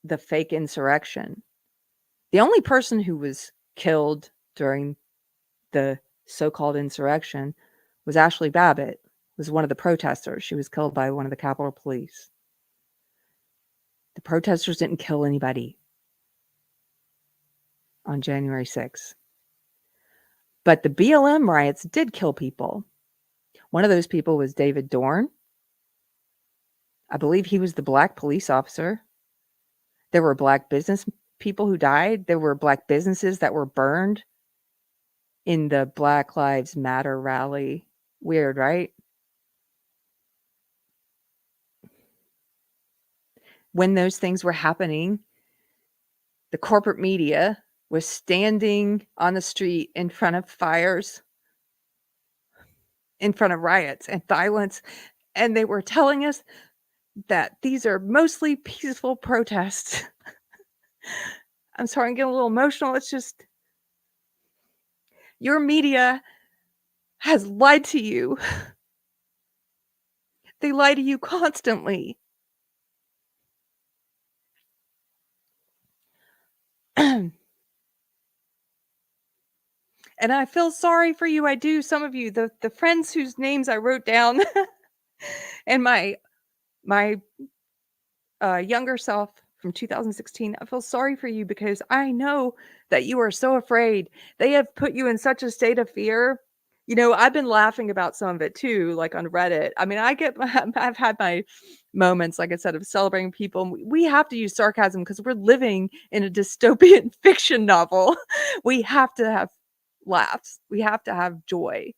the fake insurrection. The only person who was killed during the so-called insurrection was Ashley Babbitt, was one of the protesters. She was killed by one of the Capitol Police. The protesters didn't kill anybody on January 6th. But the BLM riots did kill people. One of those people was David Dorn. I believe he was the black police officer. There were black business people who died. There were black businesses that were burned in the Black Lives Matter rally. Weird, right? When those things were happening, the corporate media was standing on the street in front of fires, in front of riots and violence, and they were telling us that these are mostly peaceful protests. I'm sorry, I'm getting a little emotional. It's just, your media has lied to you. They lie to you constantly. And I feel sorry for you. I do. Some of you, the friends whose names I wrote down, and my younger self from 2016, I feel sorry for you because I know that you are so afraid. They have put you in such a state of fear. You know, I've been laughing about some of it too, like on Reddit. I mean, I've had my moments, like I said, of celebrating people. And we have to use sarcasm because we're living in a dystopian fiction novel. We have to have laughs. We have to have joy.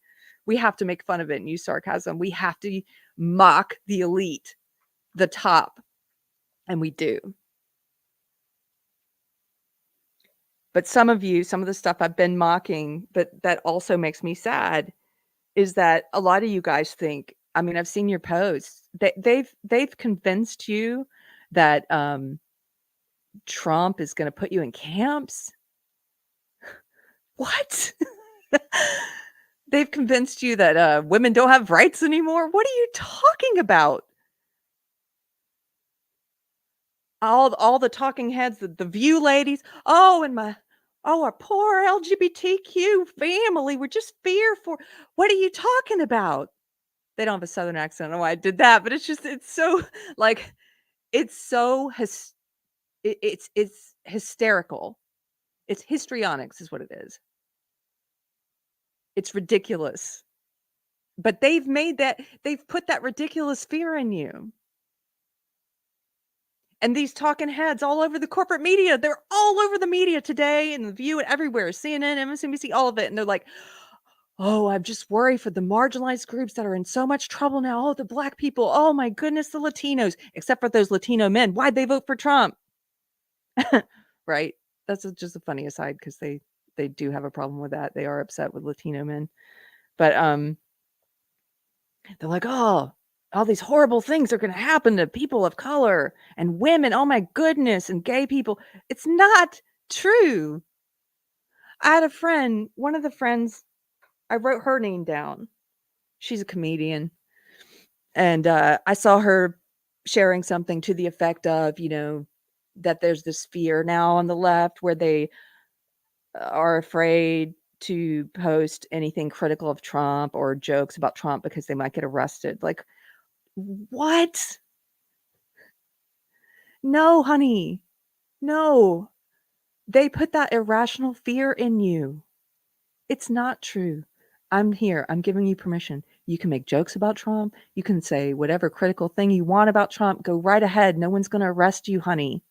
We have to make fun of it and use sarcasm. We have to mock the elite, the top. And we do. But some of the stuff I've been mocking, but that also makes me sad, is that a lot of you guys think, I mean, I've seen your posts. They've convinced you that Trump is going to put you in camps. What? They've convinced you that women don't have rights anymore. What are you talking about? All the talking heads, the View ladies. Oh, and our poor LGBTQ family. We're just fearful. What are you talking about? They don't have a Southern accent. I don't know why I did that, but it's just, it's so like, it's so it's hysterical. It's histrionics is what it is. It's ridiculous. But they've put that ridiculous fear in you. And these talking heads all over the corporate media, they're all over the media today and The View and everywhere, CNN, MSNBC, all of it. And they're like, oh, I'm just worried for the marginalized groups that are in so much trouble now. Oh, the black people. Oh my goodness, the Latinos, except for those Latino men. Why'd they vote for Trump? Right? That's just a funny aside because they do have a problem with that. They are upset with Latino men. But they're like, oh, all these horrible things are going to happen to people of color and women. Oh my goodness. And gay people. It's not true. I had a friend, one of the friends, I wrote her name down. She's a comedian. And I saw her sharing something to the effect of, you know, that there's this fear now on the left where they are afraid to post anything critical of Trump or jokes about Trump because they might get arrested. Like, what? No, honey. No. They put that irrational fear in you. It's not true. I'm here. I'm giving you permission. You can make jokes about Trump. You can say whatever critical thing you want about Trump. Go right ahead. No one's going to arrest you, honey.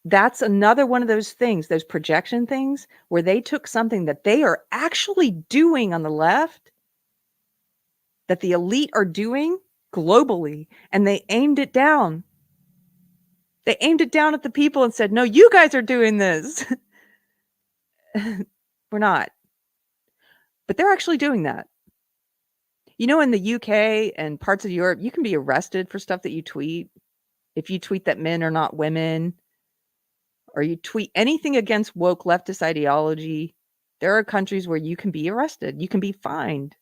That's another one of those things, those projection things, where they took something that they are actually doing on the left, that the elite are doing globally, and they aimed it down. They aimed it down at the people and said, no, you guys are doing this. We're not. But they're actually doing that. You know, in the UK and parts of Europe, you can be arrested for stuff that you tweet. If you tweet that men are not women, or you tweet anything against woke leftist ideology, there are countries where you can be arrested. You can be fined.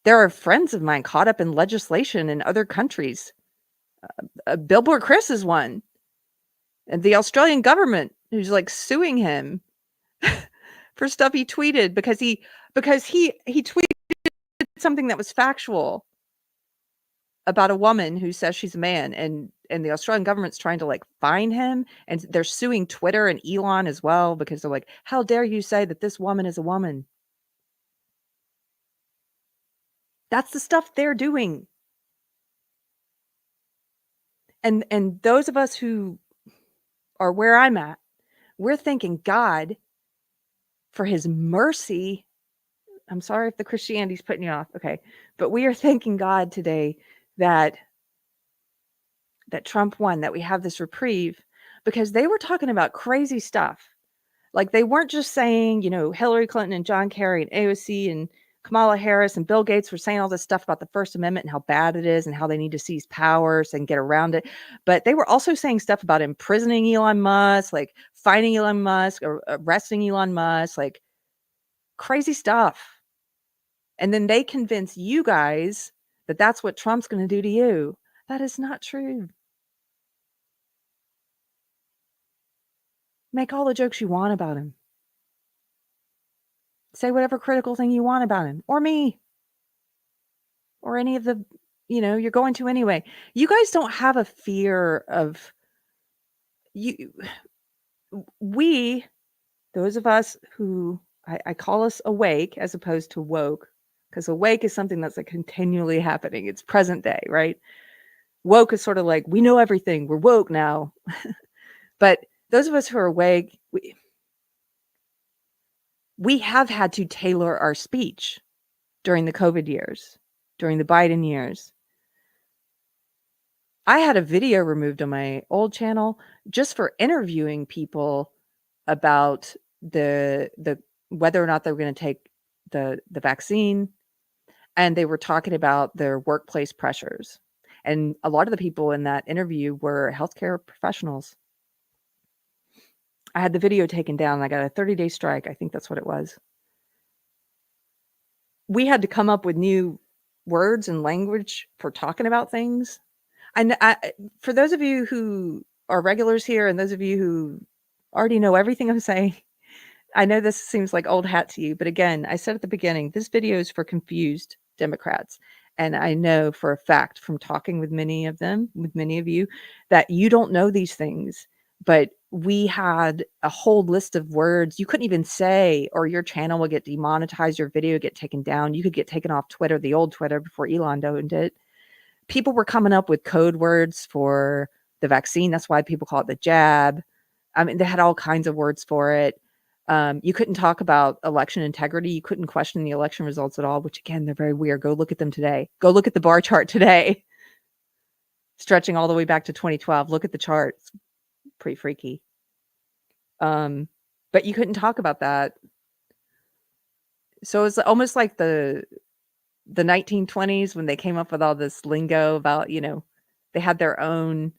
There are friends of mine caught up in legislation in other countries. Billboard Chris is one. And the Australian government who's like suing him for stuff he tweeted because he tweeted something that was factual about a woman who says she's a man, and the Australian government's trying to like fine him, and they're suing Twitter and Elon as well because they're like, how dare you say that this woman is a woman? That's the stuff they're doing. And those of us who are where I'm at, we're thanking God for his mercy. I'm sorry if the Christianity's putting you off. Okay. But we are thanking God today that Trump won, that we have this reprieve, because they were talking about crazy stuff. Like, they weren't just saying, you know, Hillary Clinton and John Kerry and AOC and Kamala Harris and Bill Gates were saying all this stuff about the First Amendment and how bad it is and how they need to seize powers and get around it. But they were also saying stuff about imprisoning Elon Musk, like fining Elon Musk or arresting Elon Musk, like crazy stuff. And then they convince you guys that that's what Trump's going to do to you. That is not true. Make all the jokes you want about him. Say whatever critical thing you want about him or me or any of the, you know, you're going to anyway. You guys don't have a fear of you. We, those of us who I call us awake as opposed to woke, because awake is something that's like continually happening. It's present day, right? Woke is sort of like, we know everything. We're woke now. But those of us who are awake, we have had to tailor our speech during the COVID years, during the Biden years. I had a video removed on my old channel just for interviewing people about the whether or not they were going to take the vaccine, and they were talking about their workplace pressures. And a lot of the people in that interview were healthcare professionals. I had the video taken down. I got a 30-day strike. I think that's what it was. We had to come up with new words and language for talking about things. And for those of you who are regulars here and those of you who already know everything I'm saying, I know this seems like old hat to you, but again, I said at the beginning, this video is for confused Democrats. And I know for a fact from talking with many of them, with many of you, that you don't know these things. But we had a whole list of words you couldn't even say, or your channel will get demonetized, your video get taken down. You could get taken off Twitter, the old Twitter before Elon owned it. People were coming up with code words for the vaccine. That's why people call it the jab. I mean, they had all kinds of words for it. You couldn't talk about election integrity. You couldn't question the election results at all, which again, they're very weird. Go look at them today. Go look at the bar chart today. Stretching all the way back to 2012. Look at the charts. Pretty freaky. But you couldn't talk about that. So it's almost like the 1920s when they came up with all this lingo about, you know, they had their own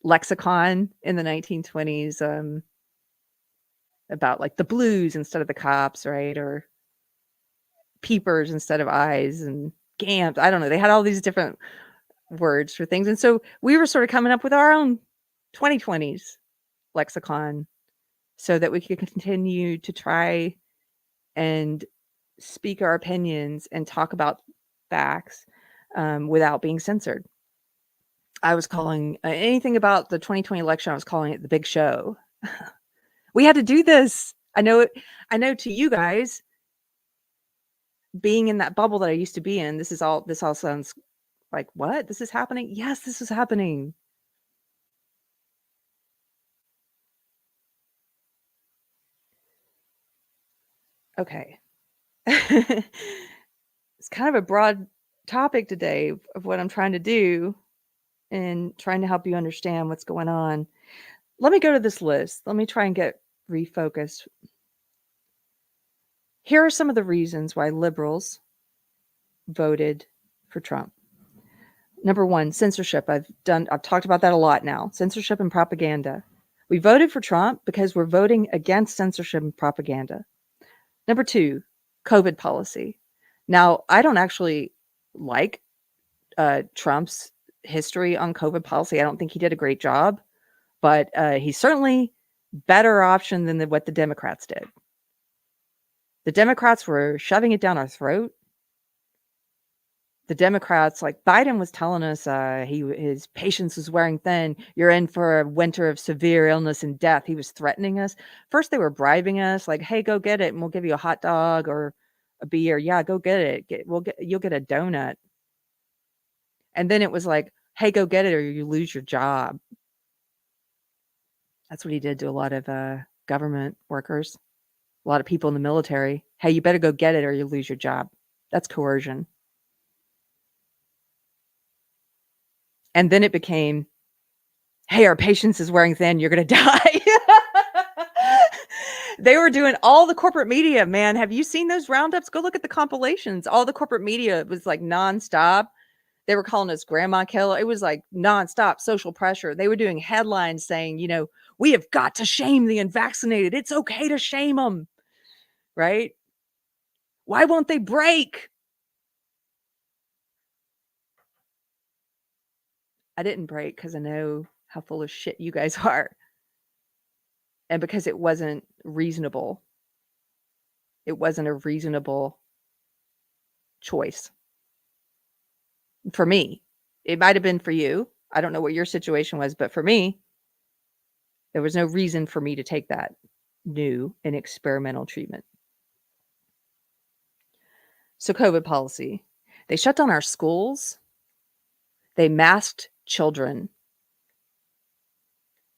lexicon in the 1920s about like the blues instead of the cops, right? Or peepers instead of eyes, and gamps. I don't know. They had all these different words for things. And so we were sort of coming up with our own 2020s. lexicon so that we could continue to try and speak our opinions and talk about facts without being censored. I was calling anything about the 2020 election, I was calling it the big show. We had to do this. I know to you guys, being in that bubble that I used to be in, this all sounds like, what? This is happening? Yes, this is happening. Okay. It's kind of a broad topic today of what I'm trying to do and trying to help you understand what's going on. Let me go to this list. Let me try and get refocused. Here are some of the reasons why liberals voted for Trump. Number one, censorship. I've talked about that a lot now. Censorship and propaganda. We voted for Trump because we're voting against censorship and propaganda. Number two, COVID policy. Now, I don't actually like Trump's history on COVID policy. I don't think he did a great job, but he's certainly better option than what the Democrats did. The Democrats were shoving it down our throat. The Democrats, like Biden was telling us, his patience was wearing thin. You're in for a winter of severe illness and death. He was threatening us. First, they were bribing us, like, "Hey, go get it, and we'll give you a hot dog or a beer. Yeah, go get it. You'll get a donut." And then it was like, "Hey, go get it, or you lose your job." That's what he did to a lot of government workers, a lot of people in the military. "Hey, you better go get it, or you lose your job." That's coercion. And then it became, "Hey, our patience is wearing thin. You're gonna die." They were doing all the corporate media, man. Have you seen those roundups? Go look at the compilations. All the corporate media was like nonstop. They were calling us grandma killer. It was like nonstop social pressure. They were doing headlines saying, "We have got to shame the unvaccinated. It's okay to shame them." Right? Why won't they break? I didn't break because I know how full of shit you guys are. And because it wasn't reasonable. It wasn't a reasonable choice for me. It might have been for you. I don't know what your situation was, but for me, there was no reason for me to take that new and experimental treatment. So COVID policy. They shut down our schools. They masked children.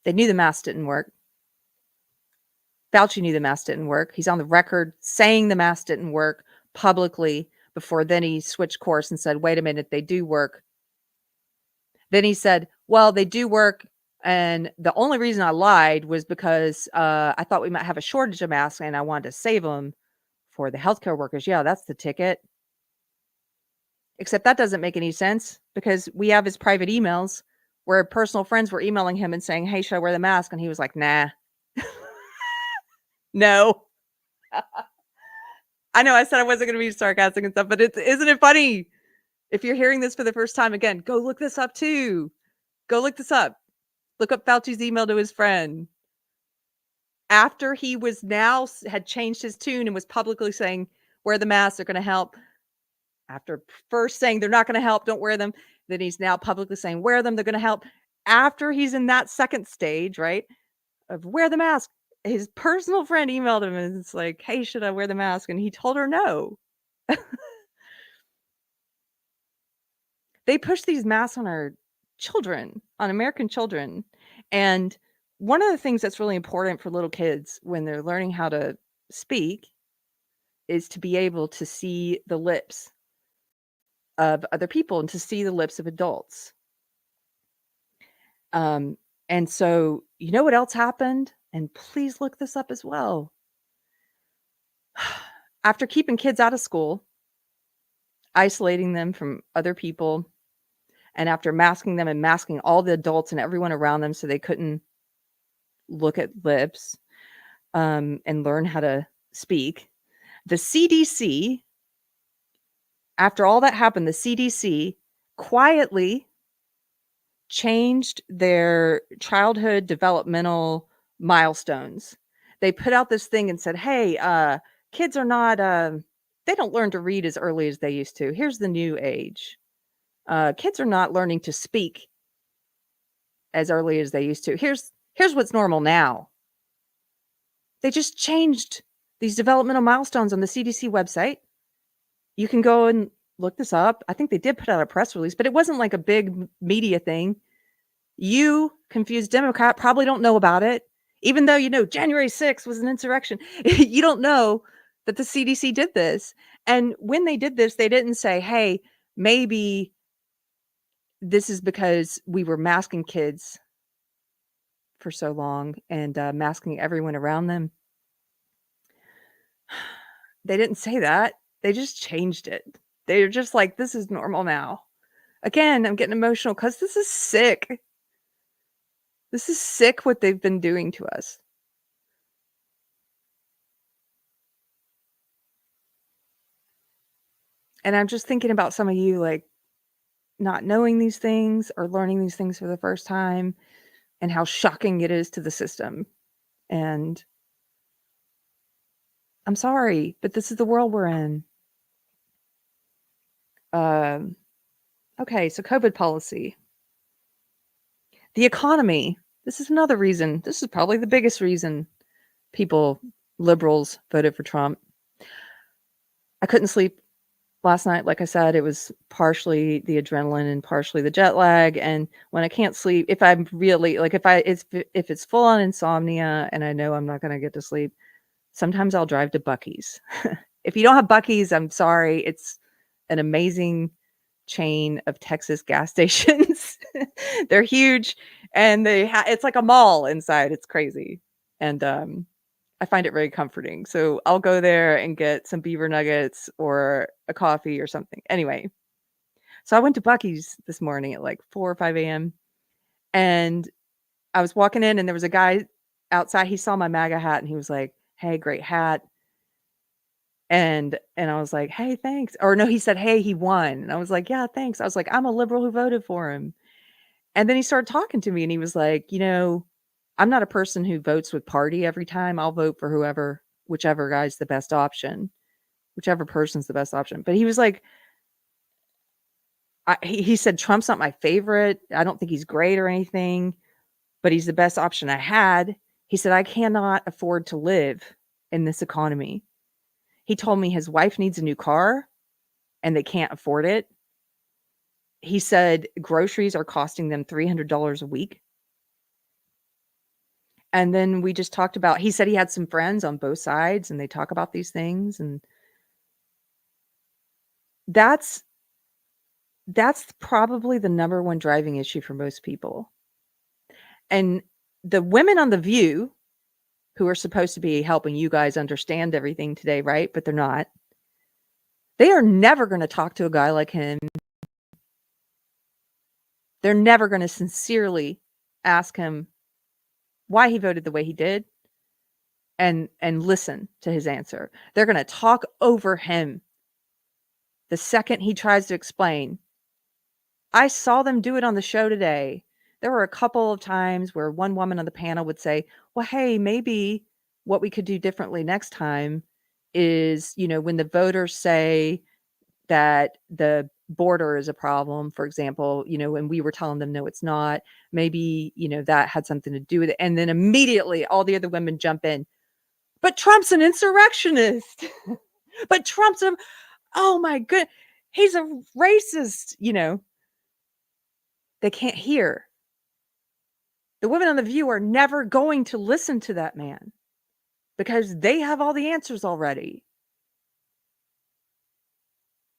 They knew the mask didn't work. Fauci knew the mask didn't work. He's on the record saying the mask didn't work publicly before then he switched course and said, "Wait a minute, they do work." Then he said, "Well, they do work. And the only reason I lied was because I thought we might have a shortage of masks and I wanted to save them for the healthcare workers." Yeah, that's the ticket. Except that doesn't make any sense because we have his private emails where personal friends were emailing him and saying, "Hey, should I wear the mask?" And he was like, "Nah." No. I know I said I wasn't going to be sarcastic and stuff, but isn't it funny? If you're hearing this for the first time, again, go look this up too. Go look this up. Look up Fauci's email to his friend. After he was had changed his tune and was publicly saying, "Wear the mask, they're going to help." After first saying they're not going to help, don't wear them. Then he's now publicly saying, "Wear them, they're going to help." After he's in that second stage, right, of wear the mask, his personal friend emailed him and it's like, "Hey, should I wear the mask?" And he told her no. They push these masks on our children, on American children. And one of the things that's really important for little kids when they're learning how to speak is to be able to see the lips of other people and to see the lips of adults. And so, you know what else happened? And please look this up as well. After keeping kids out of school, isolating them from other people, and after masking them and masking all the adults and everyone around them so they couldn't look at lips and learn how to speak, the CDC, after all that happened, the CDC quietly changed their childhood developmental milestones. They put out this thing and said, "Hey, kids are not they don't learn to read as early as they used to. Here's the new age. Kids are not learning to speak as early as they used to. Here's what's normal now." They just changed these developmental milestones on the CDC website. You can go and look this up. I think they did put out a press release, but it wasn't like a big media thing. You, confused Democrat, probably don't know about it, even though you know January 6th was an insurrection. You don't know that the CDC did this. And when they did this, they didn't say, hey, maybe this is because we were masking kids for so long and masking everyone around them. They didn't say that. They just changed it. They're just like, this is normal now. Again, I'm getting emotional because this is sick. This is sick what they've been doing to us. And I'm just thinking about some of you, like, not knowing these things or learning these things for the first time and how shocking it is to the system. And I'm sorry, but this is the world we're in. Okay, so COVID policy. The economy. This is another reason. This is probably the biggest reason liberals voted for Trump. I couldn't sleep last night. Like I said, it was partially the adrenaline and partially the jet lag. And when I can't sleep, if I'm really like, if it's full on insomnia and I know I'm not going to get to sleep, sometimes I'll drive to Buc-ee's. If you don't have Buc-ee's, I'm sorry. It's an amazing chain of Texas gas stations. They're huge and it's like a mall inside. It's crazy. And I find it very comforting. So I'll go there and get some beaver nuggets or a coffee or something. Anyway, so I went to Buc-ee's this morning at like 4 or 5 a.m. And I was walking in and there was a guy outside. He saw my MAGA hat and he was like, "Hey, great hat." And I was like, "Hey, thanks." Or no, he said, "Hey, he won." And I was like, "Yeah, thanks." I was like, "I'm a liberal who voted for him." And then he started talking to me and he was like, "I'm not a person who votes with party every time. I'll vote for whichever guy's the best option, whichever person's the best option." But he was like, he said, "Trump's not my favorite. I don't think he's great or anything, but he's the best option I had." He said, "I cannot afford to live in this economy." He told me his wife needs a new car and they can't afford it. He said groceries are costing them $300 a week. And then we just talked about, he said he had some friends on both sides and they talk about these things. And that's probably the number one driving issue for most people. And the women on The View, who are supposed to be helping you guys understand everything today, right? But they're not. They are never going to talk to a guy like him. They're never going to sincerely ask him why he voted the way he did and listen to his answer. They're going to talk over him the second he tries to explain. I saw them do it on the show today. There were a couple of times where one woman on the panel would say, "Well, hey, maybe what we could do differently next time is, when the voters say that the border is a problem, for example, when we were telling them, no, it's not, maybe, that had something to do with it." And then immediately all the other women jump in. "But Trump's an insurrectionist." "But Trump's oh my good, he's a racist." They can't hear. The women on The View are never going to listen to that man because they have all the answers already.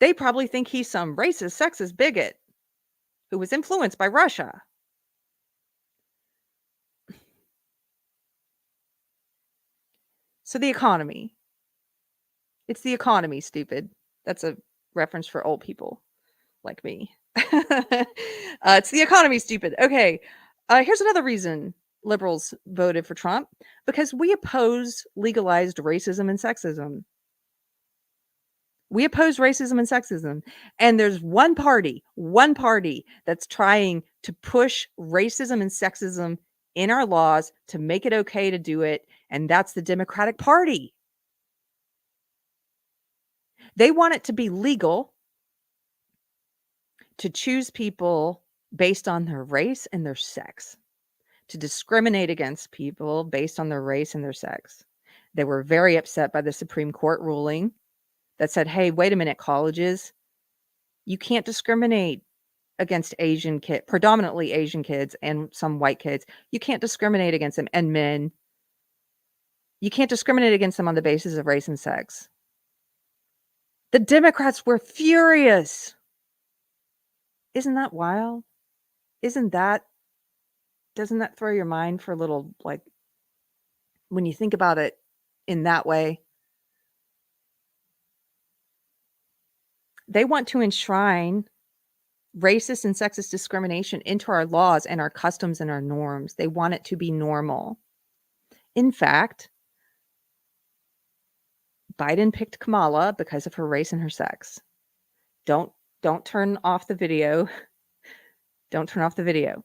They probably think he's some racist, sexist bigot who was influenced by Russia. So the economy. It's the economy, stupid. That's a reference for old people like me. It's the economy, stupid. Okay. Here's another reason liberals voted for Trump: because we oppose legalized racism and sexism. We oppose racism and sexism. And there's one party that's trying to push racism and sexism in our laws to make it okay to do it, and that's the Democratic Party. They want it to be legal to choose people based on their race and their sex, to discriminate against people based on their race and their sex. They were very upset by the Supreme Court ruling that said, hey, wait a minute, colleges, you can't discriminate against predominantly Asian kids and some white kids. You can't discriminate against them, and men. You can't discriminate against them on the basis of race and sex. The Democrats were furious. Isn't that wild? Doesn't that throw your mind for a little, like, when you think about it in that way? They want to enshrine racist and sexist discrimination into our laws and our customs and our norms. They want it to be normal. In fact, Biden picked Kamala because of her race and her sex. Don't turn off the video. Don't turn off the video.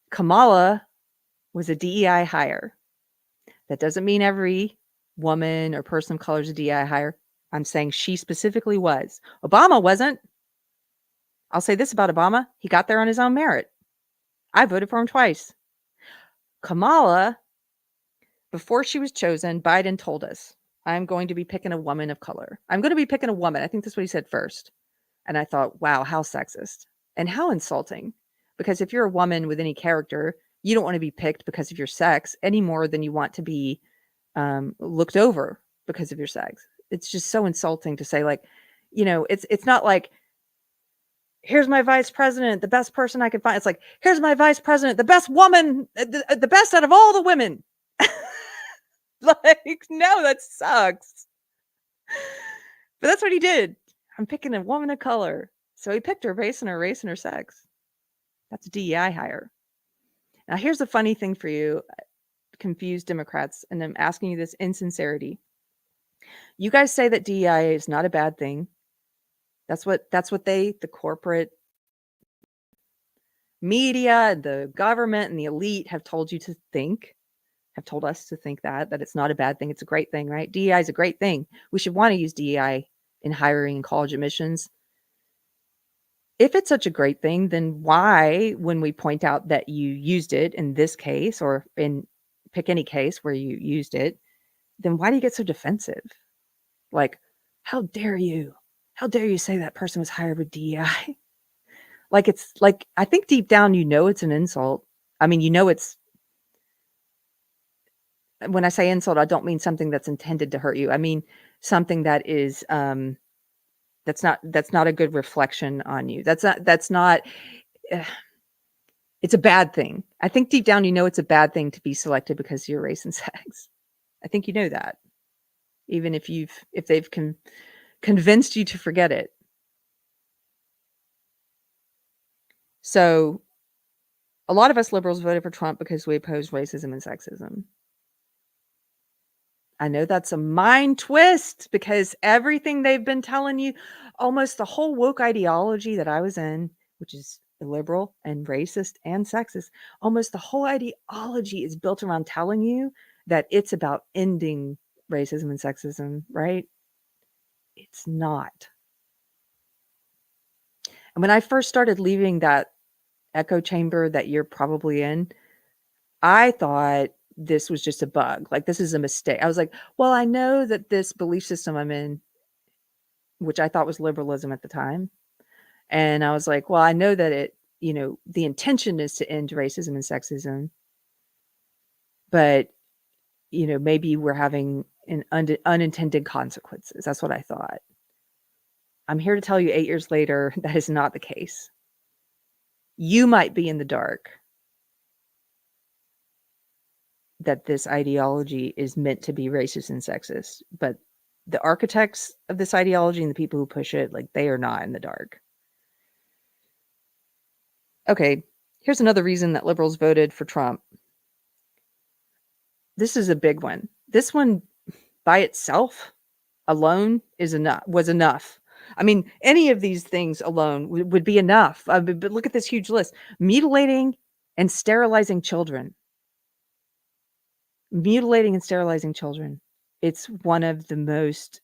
Kamala was a DEI hire. That doesn't mean every woman or person of color is a DEI hire. I'm saying she specifically was. Obama wasn't. I'll say this about Obama. He got there on his own merit. I voted for him twice. Kamala, before she was chosen, Biden told us, I'm going to be picking a woman of color. I'm going to be picking a woman. I think that's what he said first. And I thought, wow, how sexist and how insulting. Because if you're a woman with any character, you don't want to be picked because of your sex any more than you want to be looked over because of your sex. It's just so insulting to say, like, it's not like, here's my vice president, the best person I could find. It's like, here's my vice president, the best woman, the best out of all the women. Like, no, that sucks. But that's what he did. I'm picking a woman of color. So he picked her based on her race and her sex. That's a DEI hire. Now, here's the funny thing for you, confused Democrats, and I'm asking you this in sincerity. You guys say that DEI is not a bad thing. That's what the corporate media, the government, and the elite have told you to think, have told us to think that it's not a bad thing. It's a great thing, right? DEI is a great thing. We should want to use DEI in hiring and college admissions. If it's such a great thing, then why, when we point out that you used it in this case, or pick any case where you used it, then why do you get so defensive? Like, how dare you? How dare you say that person was hired with DEI? Like, it's like, I think deep down, it's an insult. I mean, it's, when I say insult, I don't mean something that's intended to hurt you. I mean something that is, that's not a good reflection on you. That's not, it's a bad thing. I think deep down, it's a bad thing to be selected because of your race and sex. I think you know that, even if they've convinced you to forget it. So a lot of us liberals voted for Trump because we oppose racism and sexism. I know that's a mind twist, because everything they've been telling you, almost the whole woke ideology that I was in, which is illiberal and racist and sexist, almost the whole ideology is built around telling you that it's about ending racism and sexism, right? It's not. And when I first started leaving that echo chamber that you're probably in, I thought this was just a bug. Like, this is a mistake. I was like, well, I know that this belief system I'm in, which I thought was liberalism at the time. And I was like, well, I know that it, the intention is to end racism and sexism, but, maybe we're having unintended consequences. That's what I thought. I'm here to tell you 8 years later, that is not the case. You might be in the dark that this ideology is meant to be racist and sexist, but the architects of this ideology and the people who push it, like, they are not in the dark. Okay, here's another reason that liberals voted for Trump. This is a big one. This one by itself alone was enough. I mean, any of these things alone would be enough. But look at this huge list: mutilating and sterilizing children. Mutilating and sterilizing children. It's one of the most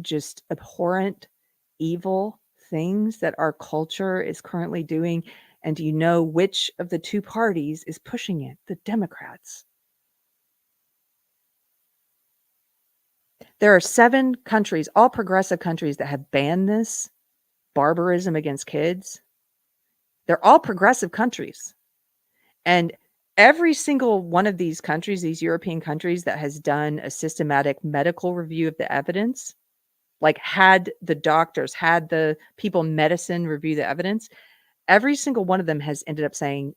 just abhorrent, evil things that our culture is currently doing. And do you know which of the two parties is pushing it? The Democrats. There are 7 countries, all progressive countries, that have banned this barbarism against kids. They're all progressive countries. And every single one of these countries, these European countries that has done a systematic medical review of the evidence, like had the doctors, had the people in medicine review the evidence, every single one of them has ended up saying,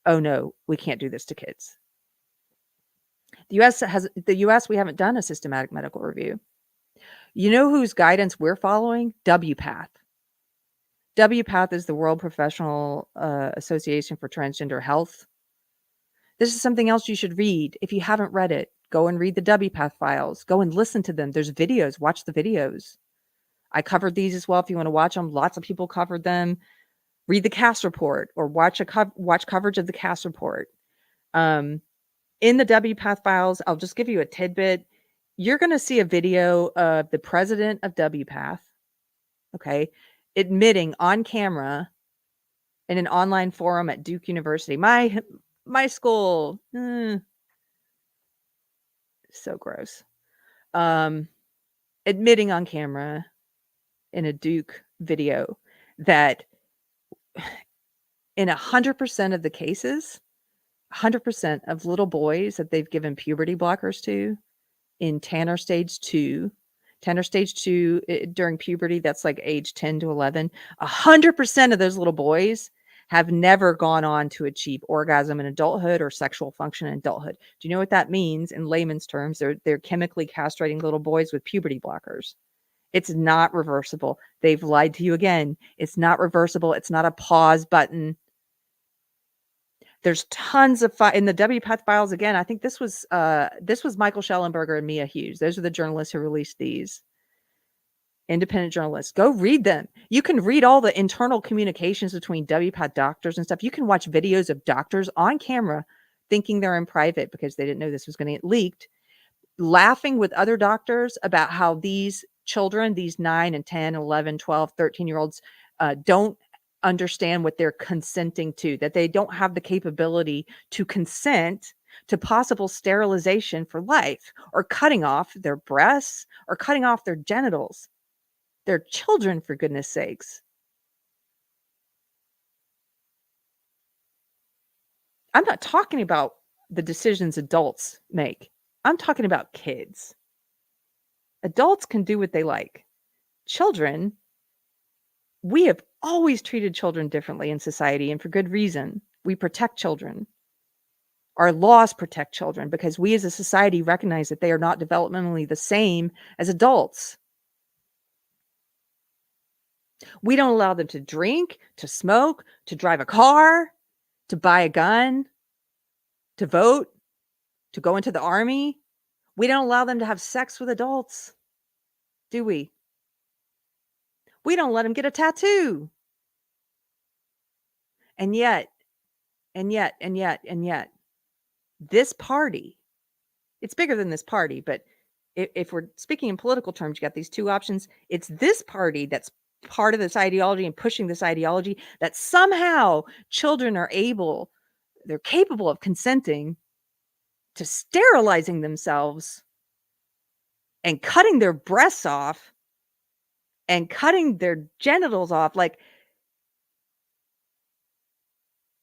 "Oh no, we can't do this to kids." The US, we haven't done a systematic medical review. You know whose guidance we're following? WPATH. WPATH is the World Professional Association for Transgender Health. This is something else you should read. If you haven't read it, go and read the WPATH files. Go and listen to them. There's videos. Watch the videos. I covered these as well if you want to watch them. Lots of people covered them. Read the CAS report or watch coverage of the CAS report. In the WPATH files, I'll just give you a tidbit. You're going to see a video of the president of WPATH, okay, admitting on camera in an online forum at Duke University. My school, so gross. Admitting on camera in a Duke video that in 100% of the cases, 100% of little boys that they've given puberty blockers to in Tanner stage 2, during puberty, that's like age 10 to 11, 100% of those little boys have never gone on to achieve orgasm in adulthood or sexual function in adulthood. Do you know what that means in layman's terms? They're chemically castrating little boys with puberty blockers. It's not reversible. They've lied to you again. It's not reversible. It's not a pause button. There's tons of in the WPATH files. Again, I think this was Michael Schellenberger and Mia Hughes. Those are the journalists who released these. Independent journalists. Go read them. You can read all the internal communications between WPATH doctors and stuff. You can watch videos of doctors on camera thinking they're in private because they didn't know this was going to get leaked, laughing with other doctors about how these children, these 9 and 10, 11, 12, 13-year-olds don't understand what they're consenting to, that they don't have the capability to consent to possible sterilization for life or cutting off their breasts or cutting off their genitals. They're children, for goodness sakes. I'm not talking about the decisions adults make. I'm talking about kids. Adults can do what they like. Children, we have always treated children differently in society, and for good reason. We protect children. Our laws protect children because we as a society recognize that they are not developmentally the same as adults. We don't allow them to drink, to smoke, to drive a car, to buy a gun, to vote, to go into the army. We don't allow them to have sex with adults, do we? We don't let them get a tattoo. And yet, this party, it's bigger than this party, but if we're speaking in political terms, you got these two options. It's this party that's part of this ideology and pushing this ideology that somehow children they're capable of consenting to sterilizing themselves and cutting their breasts off and cutting their genitals off. Like,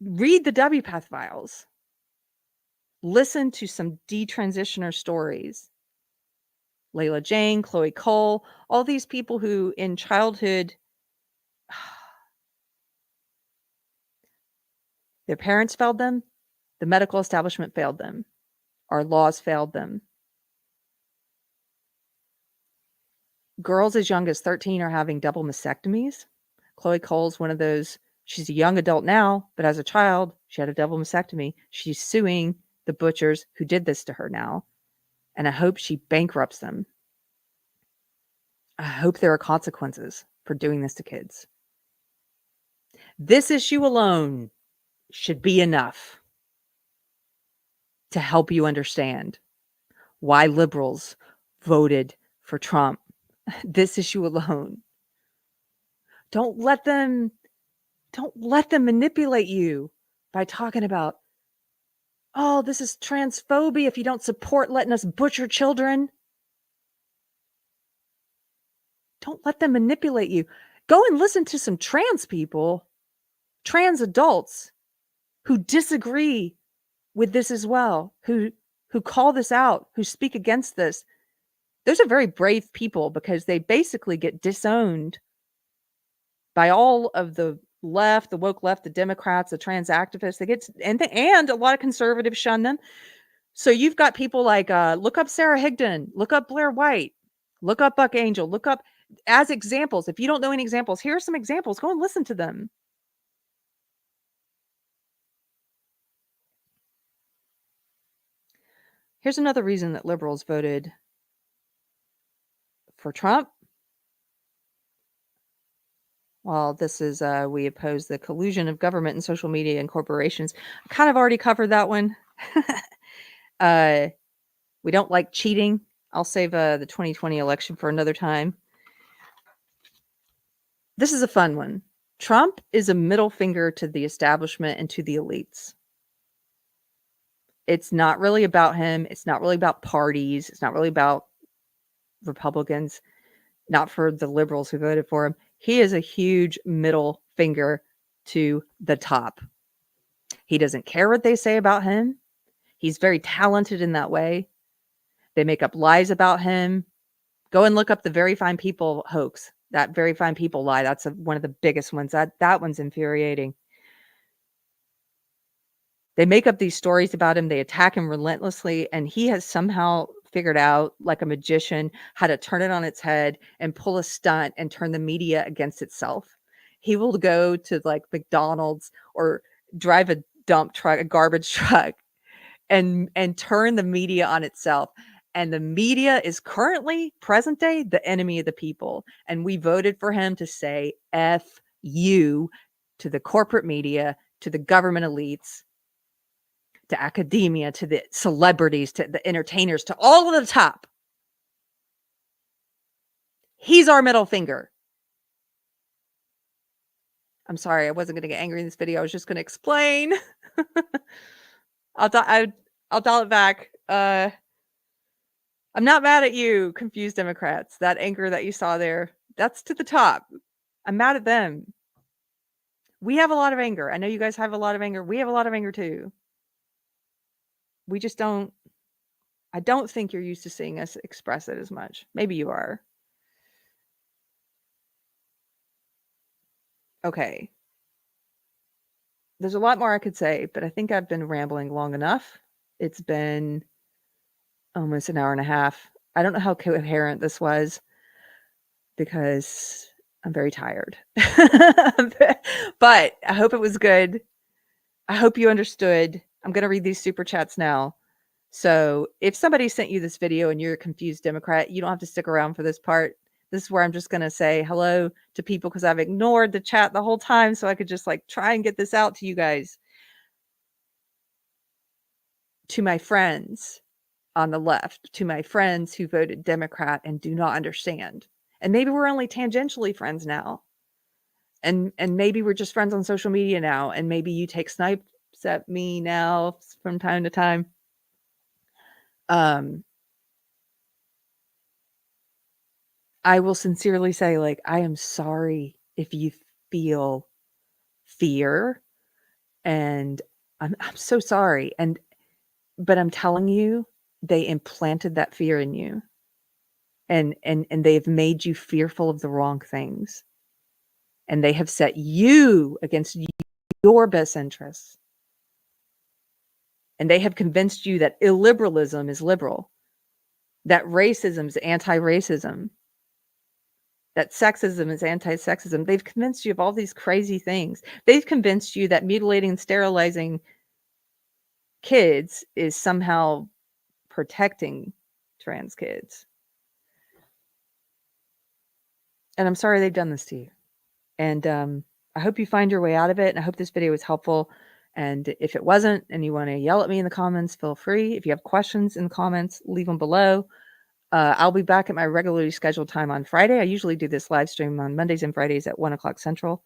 read the WPATH files. Listen to some detransitioner stories. Layla Jane, Chloe Cole, all these people who in childhood, their parents failed them, the medical establishment failed them, our laws failed them. Girls as young as 13 are having double mastectomies. Chloe Cole's one of those. She's a young adult now, but as a child, she had a double mastectomy. She's suing the butchers who did this to her now, and I hope she bankrupts them. I hope there are consequences for doing this to kids. This issue alone should be enough to help you understand why liberals voted for Trump. This issue alone. Don't let them manipulate you by talking about, oh, this is transphobia if you don't support letting us butcher children. Don't let them manipulate you. Go and listen to some trans people, trans adults who disagree with this as well, who call this out, who speak against this. Those are very brave people because they basically get disowned by all of the left, the woke left, the Democrats, the trans activists. They get and a lot of conservatives shun them. So you've got people like look up Sarah Higdon, look up Blair White, look up Buck Angel, look up as examples. If you don't know any examples, here are some examples. Go and listen to them. Here's another reason that liberals voted for Trump. Well, this is we oppose the collusion of government and social media and corporations. I kind of already covered that one. We don't like cheating. I'll save the 2020 election for another time. This is a fun one. Trump is a middle finger to the establishment and to the elites. It's not really about him. It's not really about parties. It's not really about Republicans, not for the liberals who voted for him. He is a huge middle finger to the top. He doesn't care what they say about him. He's very talented in that way. They make up lies about him. Go and look up the Very Fine People hoax. That Very Fine People lie. That's one of the biggest ones. That one's infuriating. They make up these stories about him. They attack him relentlessly. And he has somehow figured out, like a magician, how to turn it on its head and pull a stunt and turn the media against itself. He will go to like McDonald's or drive a dump truck, a garbage truck, and turn the media on itself. And the media is currently, present day, the enemy of the people. And we voted for him to say F you to the corporate media, to the government elites, to academia, to the celebrities, to the entertainers, to all of the top. He's our middle finger. I'm sorry, I wasn't going to get angry in this video. I was just going to explain. I'll dial it back. I'm not mad at you, confused Democrats. That anger that you saw there, that's to the top. I'm mad at them. We have a lot of anger. I know you guys have a lot of anger. We have a lot of anger too. We just don't, I don't think you're used to seeing us express it as much. Maybe you are. Okay. There's a lot more I could say, but I think I've been rambling long enough. It's been almost an hour and a half. I don't know how coherent this was because I'm very tired. But I hope it was good. I hope you understood. I'm going to read these super chats now. So if somebody sent you this video and you're a confused Democrat, you don't have to stick around for this part. This is where I'm just going to say hello to people because I've ignored the chat the whole time so I could just like try and get this out to you guys. To my friends on the left, to my friends who voted Democrat and do not understand. And maybe we're only tangentially friends now. And maybe we're just friends on social media now. And maybe you take snipes at me now from time to time. I will sincerely say, like, I am sorry if you feel fear, and I'm so sorry. But I'm telling you, they implanted that fear in you, and they've made you fearful of the wrong things, and they have set you against your best interests, and they have convinced you that illiberalism is liberal, that racism is anti-racism, that sexism is anti-sexism. They've convinced you of all these crazy things. They've convinced you that mutilating and sterilizing kids is somehow protecting trans kids. And I'm sorry they've done this to you. And I hope you find your way out of it. And I hope this video was helpful. And if it wasn't and you want to yell at me in the comments, feel free. If you have questions in the comments, leave them below. I'll be back at my regularly scheduled time on Friday. I usually do this live stream on Mondays and Fridays at 1 o'clock Central.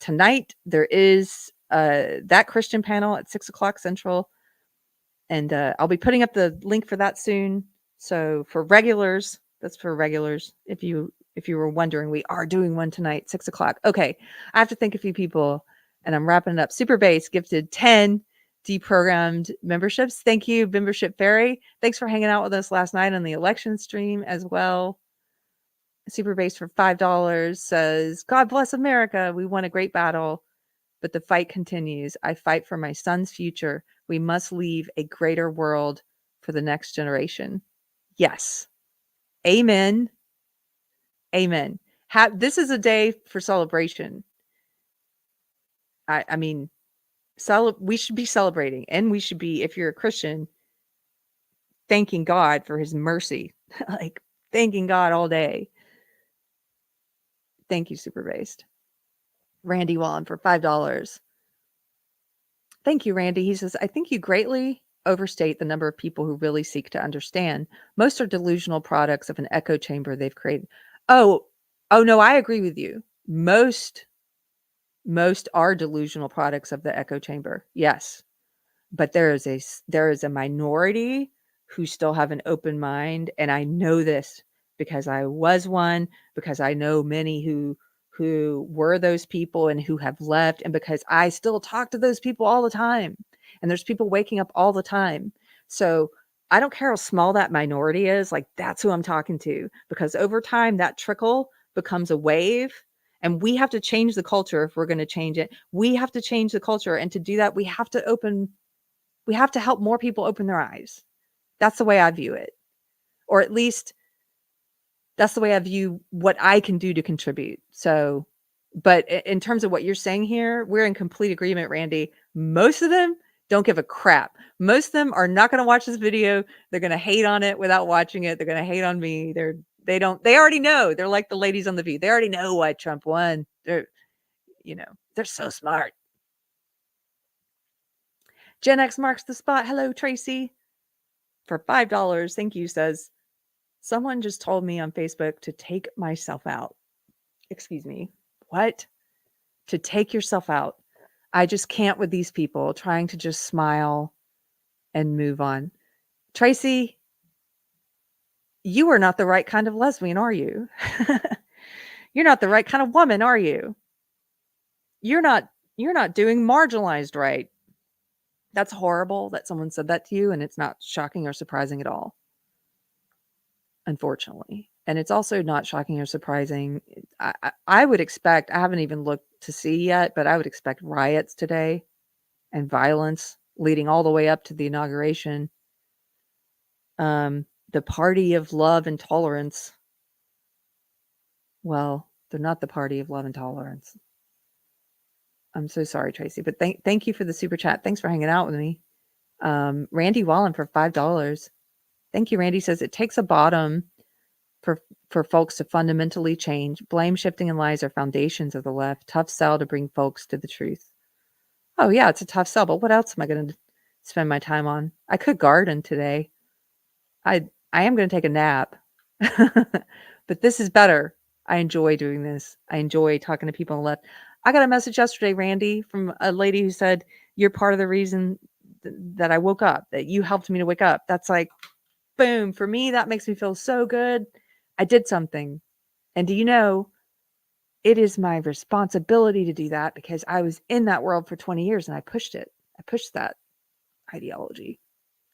Tonight, there is that Christian panel at 6 o'clock Central. And I'll be putting up the link for that soon. So for regulars, that's for regulars. If you were wondering, we are doing one tonight, 6 o'clock. Okay, I have to thank a few people, and I'm wrapping it up. Super Base gifted 10 deprogrammed memberships. Thank you, Membership Fairy. Thanks for hanging out with us last night on the election stream as well. Super Base for $5 says, God bless America. We won a great battle, but the fight continues. I fight for my son's future. We must leave a greater world for the next generation. Yes. Amen. Amen. This is a day for celebration. I mean, we should be celebrating, and we should be, if you're a Christian, thanking God for his mercy, like thanking God all day. Thank you, Super Based. Randy Wallen for $5. Thank you, Randy. He says, I think you greatly overstate the number of people who really seek to understand. Most are delusional products of an echo chamber they've created. Oh no, I agree with you. Most are delusional products of the echo chamber. Yes. But there is a minority who still have an open mind, and I know this because I was one, because I know many who were those people and who have left, and because I still talk to those people all the time, and there's people waking up all the time. So I don't care how small that minority is, like that's who I'm talking to, because over time that trickle becomes a wave, and we have to change the culture. If we're going to change it, we have to change the culture, and to do that we have to help more people open their eyes. That's the way I view it. Or at least that's the way I view what I can do to contribute. So, but in terms of what you're saying here, we're in complete agreement, Randy. Most of them don't give a crap. Most of them are not going to watch this video. They're going to hate on it without watching it. They're going to hate on me. They already know. They're like the ladies on the View. They already know why Trump won. They're so smart. Gen X marks the spot. Hello, Tracy. For $5, thank you, says, someone just told me on Facebook to take myself out. Excuse me. What? To take yourself out. I just can't with these people trying to just smile and move on. Tracy, you are not the right kind of lesbian, are you? You're not the right kind of woman, are you? You're not doing marginalized right. That's horrible that someone said that to you, and it's not shocking or surprising at all. Unfortunately. And it's also not shocking or surprising. I would expect, I haven't even looked to see yet, but I would expect riots today and violence leading all the way up to the inauguration. The party of love and tolerance. Well, they're not the party of love and tolerance. I'm so sorry, Tracy, but thank you for the super chat. Thanks for hanging out with me. Randy Wallen for $5. Thank you. Randy says it takes a bottom for folks to fundamentally change. Blame, shifting, and lies are foundations of the left. Tough sell to bring folks to the truth. Oh yeah, it's a tough sell, but what else am I going to spend my time on? I could garden today. I am going to take a nap, but this is better. I enjoy doing this. I enjoy talking to people on the left. I got a message yesterday, Randy, from a lady who said, you're part of the reason that I woke up, that you helped me to wake up. That's like, boom. For me, that makes me feel so good. I did something. And do you know, it is my responsibility to do that because I was in that world for 20 years and I pushed it. I pushed that ideology.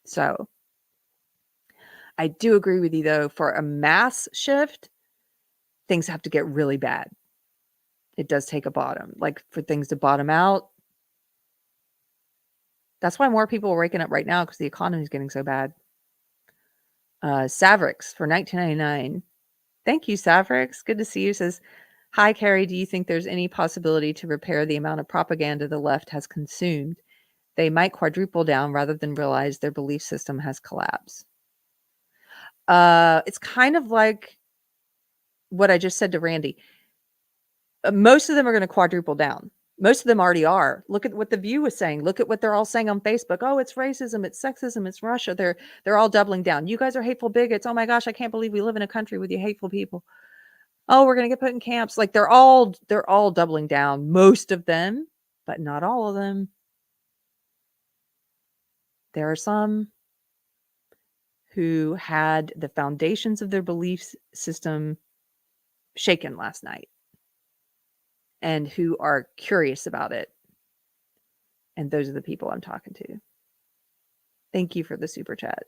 So I do agree with you, though, for a mass shift, things have to get really bad. It does take a bottom. Like for things to bottom out. That's why more people are waking up right now, because the economy is getting so bad. Savrix for $19.99. Thank you, Savrix. Good to see you. Says, hi, Keri. Do you think there's any possibility to repair the amount of propaganda the left has consumed? They might quadruple down rather than realize their belief system has collapsed. It's kind of like what I just said to Randy. Most of them are going to quadruple down. Most of them already are. Look at what The View was saying. Look at what they're all saying on Facebook. Oh, it's racism, it's sexism, it's Russia. They're all doubling down. You guys are hateful bigots. Oh my gosh, I can't believe we live in a country with you hateful people. Oh, we're gonna get put in camps. Like they're all doubling down. Most of them, but not all of them. There are some who had the foundations of their belief system shaken last night and who are curious about it. And those are the people I'm talking to. Thank you for the super chat.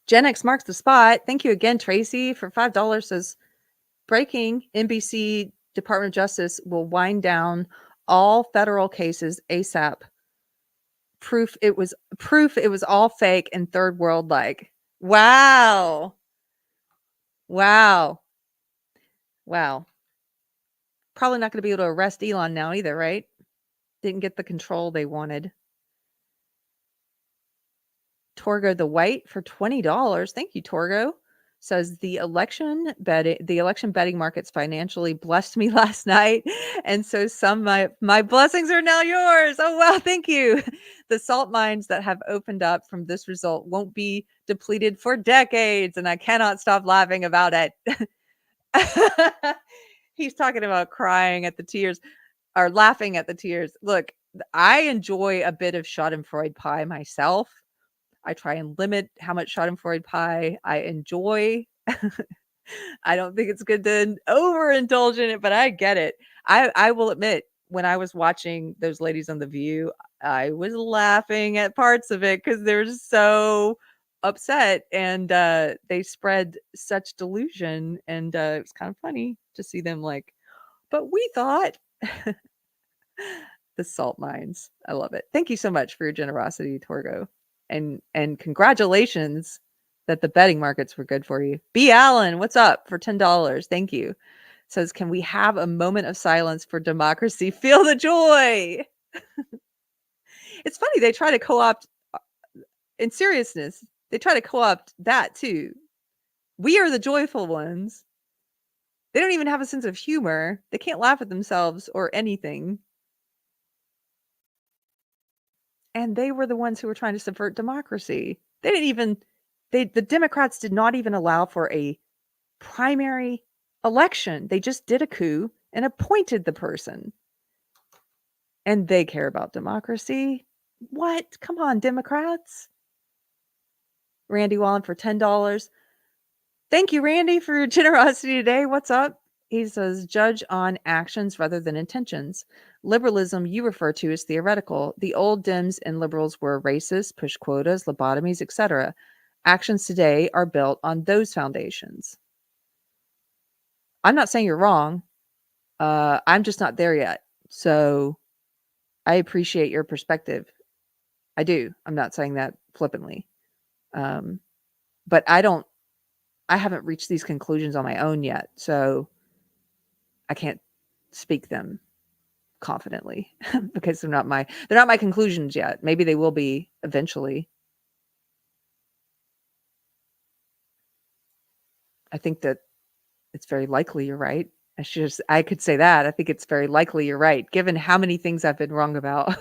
Gen X marks the spot. Thank you again, Tracy, for $5. Says, breaking NBC Department of Justice will wind down all federal cases ASAP. Proof it was all fake and third world like. Wow. Wow. Wow. Probably not going to be able to arrest Elon now either, right? Didn't get the control they wanted. Torgo the White for $20. Thank you, Torgo. Says the election betting markets financially blessed me last night, and so some my blessings are now yours. Oh wow, thank you. The salt mines that have opened up from this result won't be depleted for decades, and I cannot stop laughing about it. He's talking about crying at the tears or laughing at the tears. Look, I enjoy a bit of Schadenfreude pie myself. I try and limit how much Schadenfreude pie I enjoy. I don't think it's good to overindulge in it, but I get it. I will admit, when I was watching those ladies on The View, I was laughing at parts of it because they're so upset and they spread such delusion. And it was kind of funny to see them like, but we thought. The salt mines. I love it. Thank you so much for your generosity, Torgo. And congratulations that the betting markets were good for you. B. Allen, what's up for $10? Thank you. Says, can we have a moment of silence for democracy? Feel the joy. It's funny, they try to co-opt, in seriousness, they try to co-opt that too. We are the joyful ones. They don't even have a sense of humor. They can't laugh at themselves or anything. And they were the ones who were trying to subvert democracy. They didn't even, the Democrats did not even allow for a primary election. They just did a coup and appointed the person. And they care about democracy. What? Come on, Democrats. Randy Wallen for $10. Thank you, Randy, for your generosity today. What's up? He says, judge on actions rather than intentions. Liberalism you refer to is theoretical. The old Dems and liberals were racist, push quotas, lobotomies, etc. Actions today are built on those foundations. I'm not saying you're wrong. I'm just not there yet. So I appreciate your perspective. I do. I'm not saying that flippantly. But I haven't reached these conclusions on my own yet. So I can't speak them confidently because they're not my conclusions yet. Maybe they will be eventually. I think that it's very likely you're right. I could say that. I think it's very likely you're right, given how many things I've been wrong about.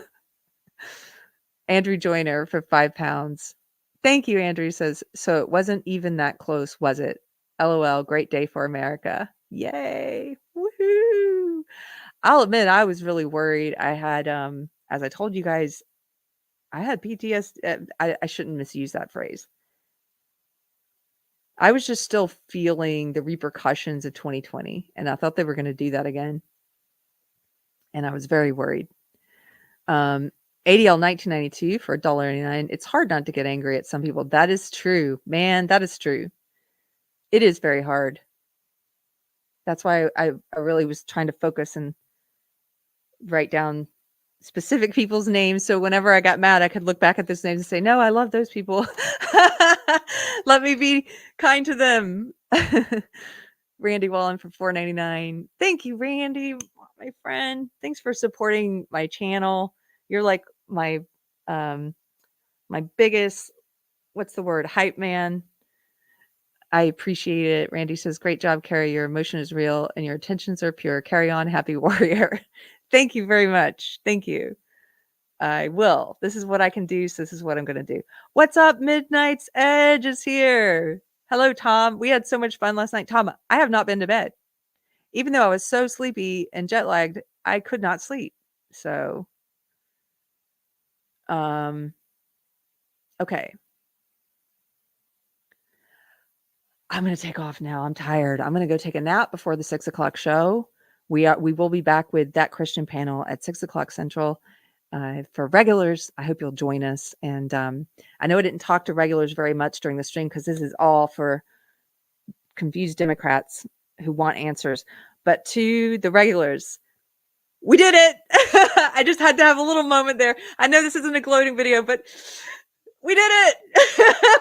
Andrew Joyner for £5. Thank you, Andrew says, so it wasn't even that close, was it? LOL, great day for America. Yay. Woohoo. I'll admit I was really worried. I had, as I told you guys, I had PTSD. I shouldn't misuse that phrase. I was just still feeling the repercussions of 2020, and I thought they were going to do that again. And I was very worried. ADL 1992 for $1.99. It's hard not to get angry at some people. That is true, man. That is true. It is very hard. That's why I really was trying to focus and write down specific people's names. So whenever I got mad, I could look back at those names and say, no, I love those people. Let me be kind to them. Randy Wallen for $4.99. Thank you, Randy, my friend. Thanks for supporting my channel. You're like my biggest, what's the word, hype man. I appreciate it. Randy says, great job, Keri. Your emotion is real and your intentions are pure. Carry on, happy warrior. Thank you very much. Thank you. I will. This is what I can do, so this is what I'm gonna do. What's up? Midnight's Edge is here. Hello, Tom. We had so much fun last night. Tom, I have not been to bed. Even though I was so sleepy and jet lagged, I could not sleep. So, okay. I'm gonna take off now. I'm tired. I'm gonna go take a nap before the 6:00 show. We will be back with that Christian panel at 6:00 Central. For regulars, I hope you'll join us. And I know I didn't talk to regulars very much during the stream because this is all for confused Democrats who want answers. But to the regulars, we did it. I just had to have a little moment there. I know this isn't a gloating video, but we did it.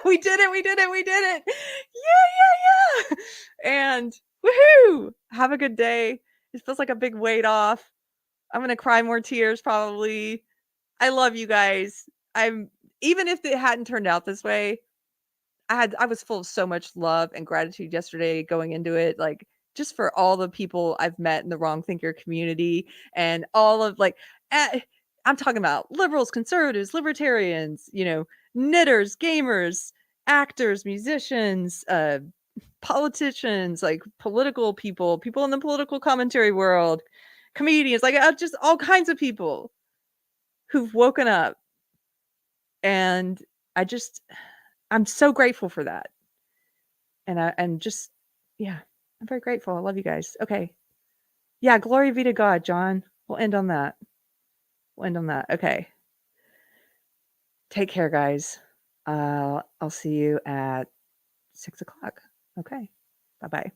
We did it. We did it. We did it. Yeah, yeah, yeah. And woohoo! Have a good day. It feels like a big weight off. I'm gonna cry more tears probably. I love you guys. Even if it hadn't turned out this way, I was full of so much love and gratitude yesterday going into it, like, just for all the people I've met in the wrong thinker community and all of, like, I'm talking about liberals, conservatives, libertarians, knitters, gamers, actors, musicians, politicians, like, political people, people in the political commentary world, comedians, like, just all kinds of people who've woken up, and I'm so grateful for that. And just yeah, I'm very grateful. I love you guys. Okay. Yeah, glory be to God, John. We'll end on that. Okay. Take care, guys. I'll see you at 6:00. Okay. Bye-bye.